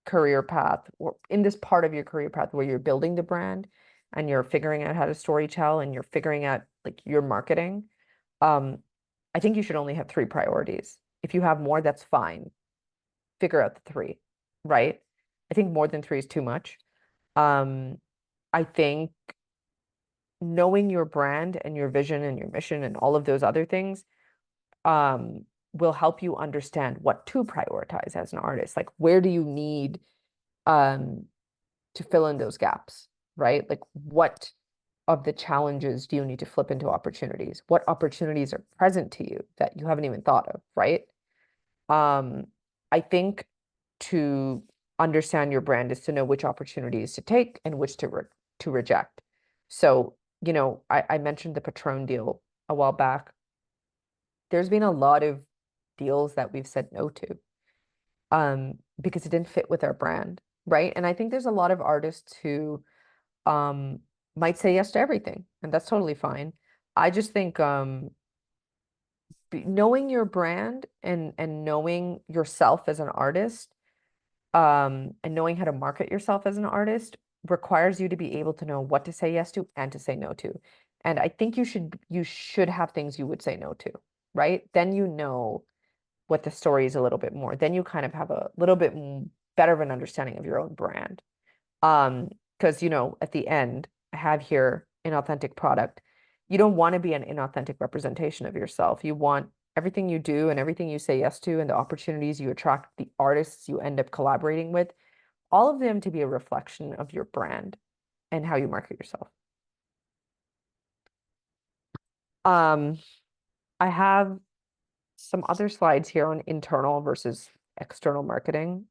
career path or in this part of your career path where you're building the brand and you're figuring out how to story tell and you're figuring out like your marketing, um, I think you should only have three priorities. If you have more, that's fine. Figure out the three, right? I think more than three is too much. Um, I think knowing your brand and your vision and your mission and all of those other things um, will help you understand what to prioritize as an artist. Like, where do you need um, to fill in those gaps, right? Like, what of the challenges do you need to flip into opportunities? What opportunities are present to you that you haven't even thought of, right? Um, I think to understand your brand is to know which opportunities to take and which to reject. So, I mentioned the Patron deal a while back. There's been a lot of deals that we've said no to because it didn't fit with our brand, right? And I think there's a lot of artists who um might say yes to everything, and that's totally fine. I just think knowing your brand and knowing yourself as an artist and knowing how to market yourself as an artist requires you to be able to know what to say yes to and to say no to. And I think you should have things you would say no to, right? Then you know what the story is a little bit more. Then you kind of have a little bit better of an understanding of your own brand. Because at the end, I have here an authentic product. You don't want to be an inauthentic representation of yourself. You want everything you do and everything you say yes to and the opportunities you attract, the artists you end up collaborating with, all of them to be a reflection of your brand and how you market yourself. Um, I have some other slides here on internal versus external marketing,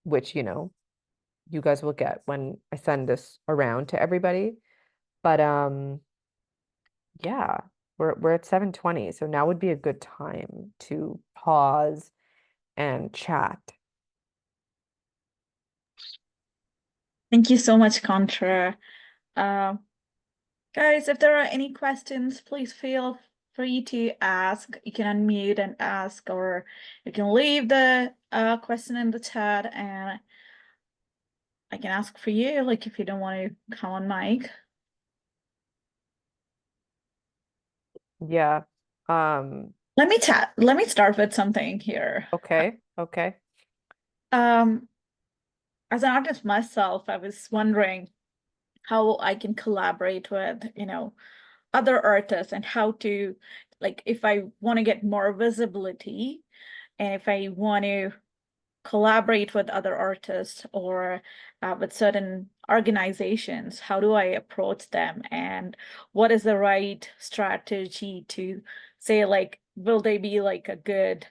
which, you guys will get when I send this around to everybody. But yeah, we're at 7:20, so now would be a good time to pause and chat. Thank you so much, Contra. Uh, Guys, if there are any questions, please feel free to ask. You can unmute and ask, or you can leave the question in the chat and I can ask for you, like if you don't want to come on mic. Yeah. Let me start with something here. Okay. Okay. Um, as an artist myself, I was wondering how I can collaborate with, other artists and how to, like, if I want to get more visibility, And if I want to collaborate with other artists or with certain organizations, how do I approach them? And what is the right strategy to say, like, will they be like a good,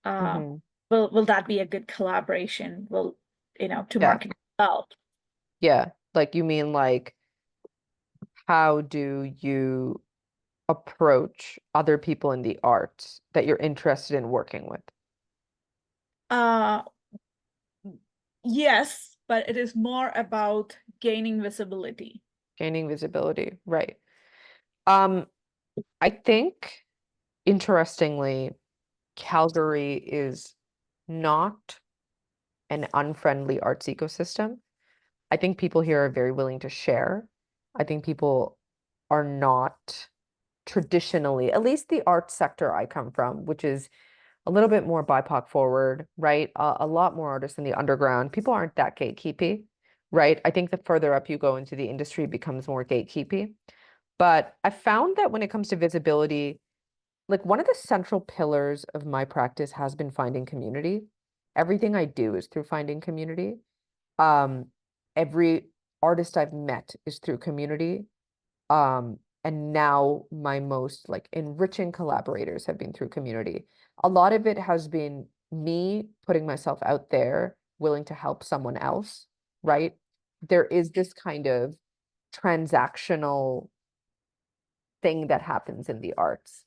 uh, Hmm. will that be a good collaboration? Will, to Yeah. market itself? Yeah. Like you mean like how do you approach other people in the arts that you're interested in working with? Uh, yes, but it is more about gaining visibility. Gaining visibility, right. Um, I think interestingly, Calgary is not an unfriendly arts ecosystem. I think people here are very willing to share. I think people are not traditionally, at least the arts sector I come from, which is a little bit more BIPOC forward, right? A lot more artists in the underground. People aren't that gatekeepy, right? I think the further up you go into the industry, it becomes more gatekeepy. But I found that when it comes to visibility, like one of the central pillars of my practice has been finding community. Everything I do is through finding community. Um, every artist I've met is through community. And now my most like enriching collaborators have been through community. A lot of it has been me putting myself out there, willing to help someone else, right? There is this kind of transactional thing that happens in the arts.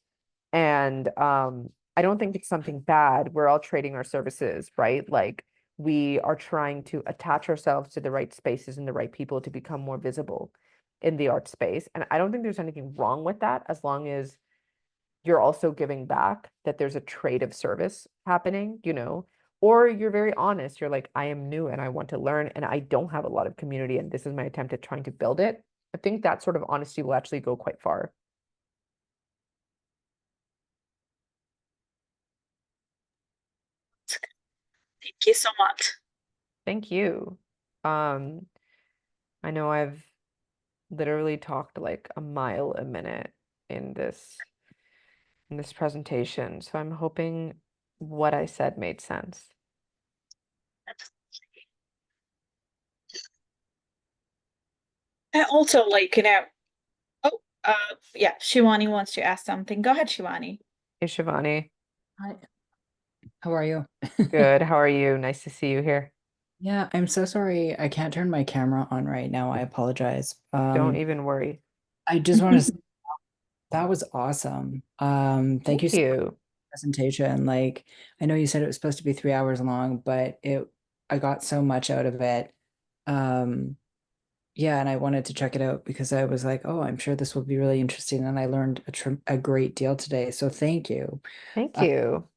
And I don't think it's something bad. We're all trading our services, right? Like we are trying to attach ourselves to the right spaces and the right people to become more visible in the art space. And I don't think there's anything wrong with that as long as you're also giving back, that there's a trade of service happening, or you're very honest. You're like, I am new and I want to learn and I don't have a lot of community and this is my attempt at trying to build it. I think that sort of honesty will actually go quite far. Thank you so much. Thank you. Um, I know I've literally talked like a mile a minute in this presentation, so I'm hoping what I said made sense. And also, like, oh, yeah, Shivani wants to ask something. Go ahead, Shivani. Hey, Shivani. Hi, how are you? Good. How are you? Nice to see you here. Yeah, I'm so sorry. I can't turn my camera on right now. I apologize. Don't even worry. I just want to say that was awesome. Thank you Thank so much for you. the presentation. Like, I know you said it was supposed to be 3 hours long, but I got so much out of it. Um, yeah, and I wanted to check it out because I was like, oh, I'm sure this will be really interesting, and I learned a great deal today. So thank you. Thank you.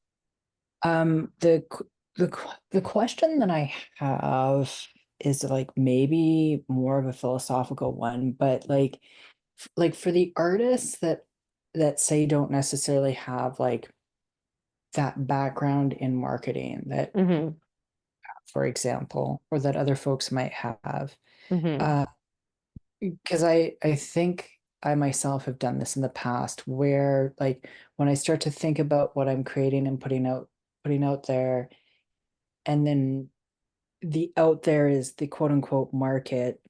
The question that I have is like maybe more of a philosophical one, but like for the artists that say don't necessarily have like that background in marketing that, Mm-hmm. for example, or that other folks might have, Mm-hmm. uh, because I think I myself have done this in the past where like when I start to think about what I'm creating and putting out there, and then the out there is the quote unquote market.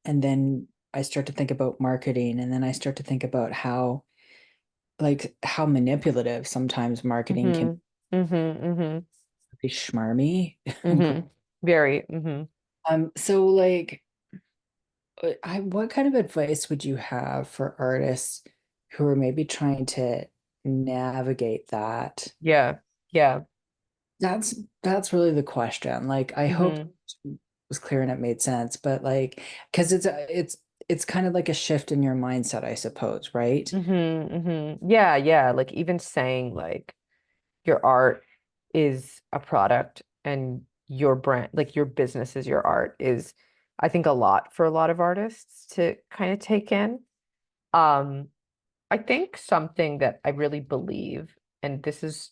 And then I start to think about marketing, and then I start to think about how manipulative sometimes marketing can Mm-hmm. Mm-hmm. Mm-hmm. be schmarmy. Mm-hmm. Very. Mm-hmm. So like I what kind of advice would you have for artists who are maybe trying to navigate that? Yeah. Yeah. That's really the question. Like I hope Mm-hmm. it was clear and it made sense, but like because it's kind of like a shift in your mindset, I suppose, right? Mm-hmm. Mm-hmm. Yeah. Yeah. Like even saying like your art is a product and your brand, like your business is your art is, I think, a lot for a lot of artists to kind of take in. Um, I think something that I really believe, and this is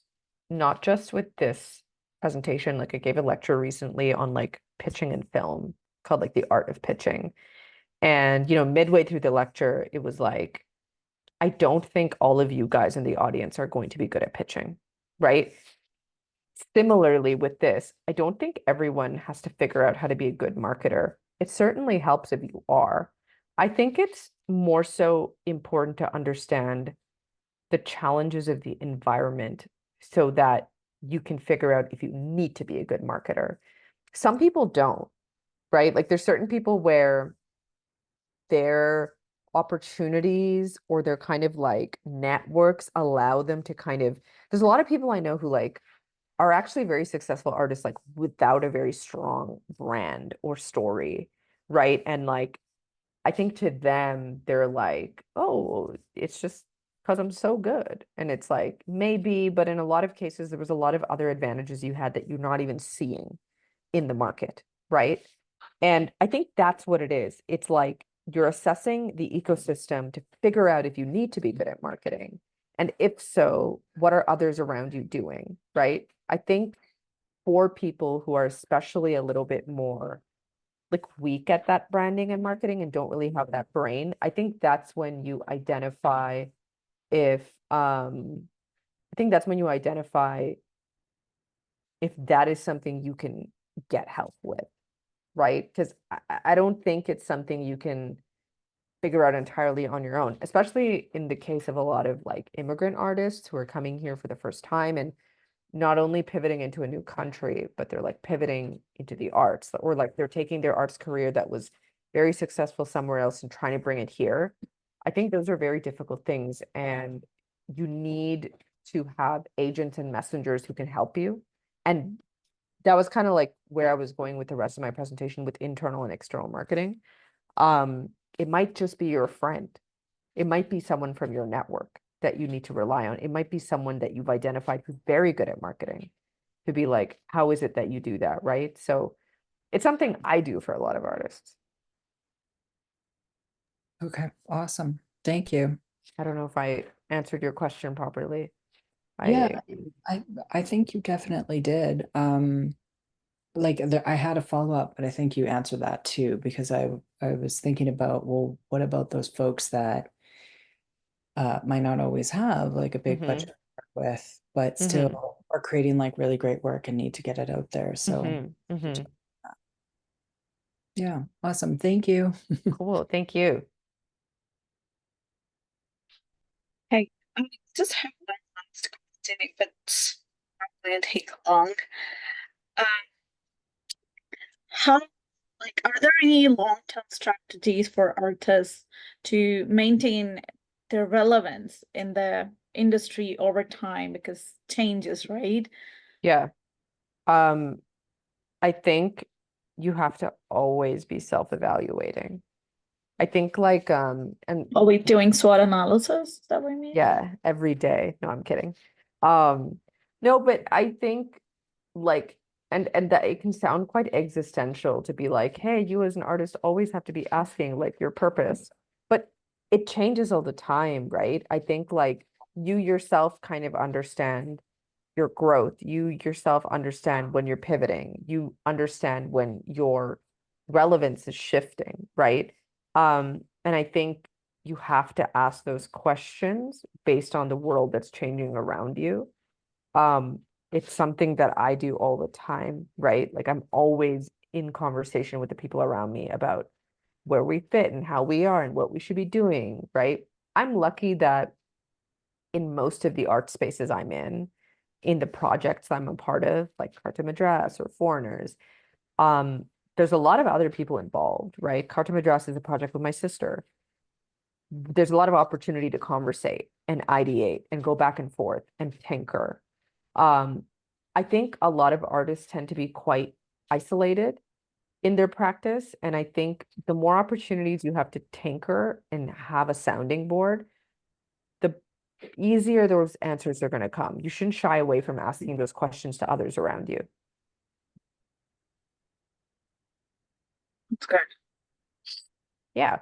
not just with this presentation, like I gave a lecture recently on like pitching in film called like the art of pitching. And, midway through the lecture, it was like, I don't think all of you guys in the audience are going to be good at pitching, right? similarly with this, I don't think everyone has to figure out how to be a good marketer. It certainly helps if you are. I think it's more so important to understand the challenges of the environment so that you can figure out if you need to be a good marketer. Some people don't, right? Like there's certain people where their opportunities or their kind of like networks allow them to kind of, there's a lot of people I know who like are actually very successful artists like without a very strong brand or story, right? And like I think to them they're like, oh, it's just because I'm so good. And it's like maybe, but in a lot of cases there was a lot of other advantages you had that you're not even seeing in the market, right? And I think that's what it is. It's like you're assessing the ecosystem to figure out if you need to be good at marketing. And if so, what are others around you doing, right? I think for people who are especially a little bit more like weak at that branding and marketing and don't really have that brain, I think that's when you identify if I think that's when you identify if that is something you can get help with, right? Because I don't think it's something you can figure out entirely on your own, especially in the case of a lot of like immigrant artists who are coming here for the first time and not only pivoting into a new country, but they're like pivoting into the arts, or like they're taking their arts career that was very successful somewhere else and trying to bring it here. I think those are very difficult things, and you need to have agents and messengers who can help you. And that was kind of like where I was going with the rest of my presentation with internal and external marketing. Um, it might just be your friend. It might be someone from your network that you need to rely on. It might be someone that you've identified who's very good at marketing to be like, how is it that you do that? Right. So it's something I do for a lot of artists. Okay, awesome. Thank you. I don't know if I answered your question properly. Yeah, I, I think you definitely did. Like I had a follow-up, but I think you answered that too, because I was thinking about, well, what about those folks that might not always have like a big mm-hmm, budget to work with, but mm-hmm, still are creating like really great work and need to get it out there. So mm-hmm, mm-hmm. yeah, awesome. Thank you. Cool. Thank you. Hey, I just have one last question if it's not going to take long. Um, how, like, are there any long-term strategies for artists to maintain their relevance in the industry over time because changes, right? Yeah. Um, I think you have to always be self-evaluating. I think like and Are we doing SWOT analysis? Is that what I mean? yeah, every day. No, I'm kidding. Um, no, but I think like and that it can sound quite existential to be like, hey, you as an artist always have to be asking like your purpose. But it changes all the time, right? I think like you yourself kind of understand your growth. You yourself understand when you're pivoting. You understand when your relevance is shifting, right? And I think you have to ask those questions based on the world that's changing around you. Um, it's something that I do all the time, right? Like I'm always in conversation with the people around me about where we fit and how we are and what we should be doing, right? I'm lucky that in most of the art spaces I'm in the projects I'm a part of, like Carta Madras or Foreigners, there's a lot of other people involved, right? Carta Madras is a project with my sister. There's a lot of opportunity to conversate and ideate and go back and forth and tinker. Um, I think a lot of artists tend to be quite isolated in their practice. And I think the more opportunities you have to tinker and have a sounding board, the easier those answers are going to come. You shouldn't shy away from asking those questions to others around you. That's good. Yeah.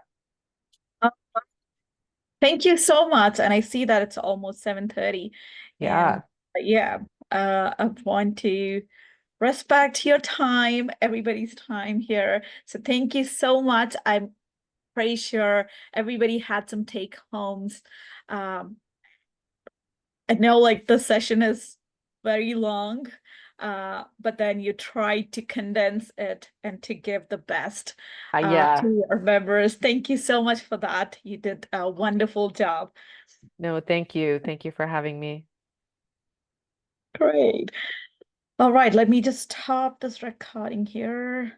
Uh, Thank you so much. And I see that it's almost 7:30. And Yeah. yeah, I want to respect your time, everybody's time here. So thank you so much. I'm pretty sure everybody had some take homes. I know like the session is very long, but then you try to condense it and to give the best Yeah. to our members. Thank you so much for that. You did a wonderful job. No, thank you. Thank you for having me. Great. All right, let me just stop this recording here.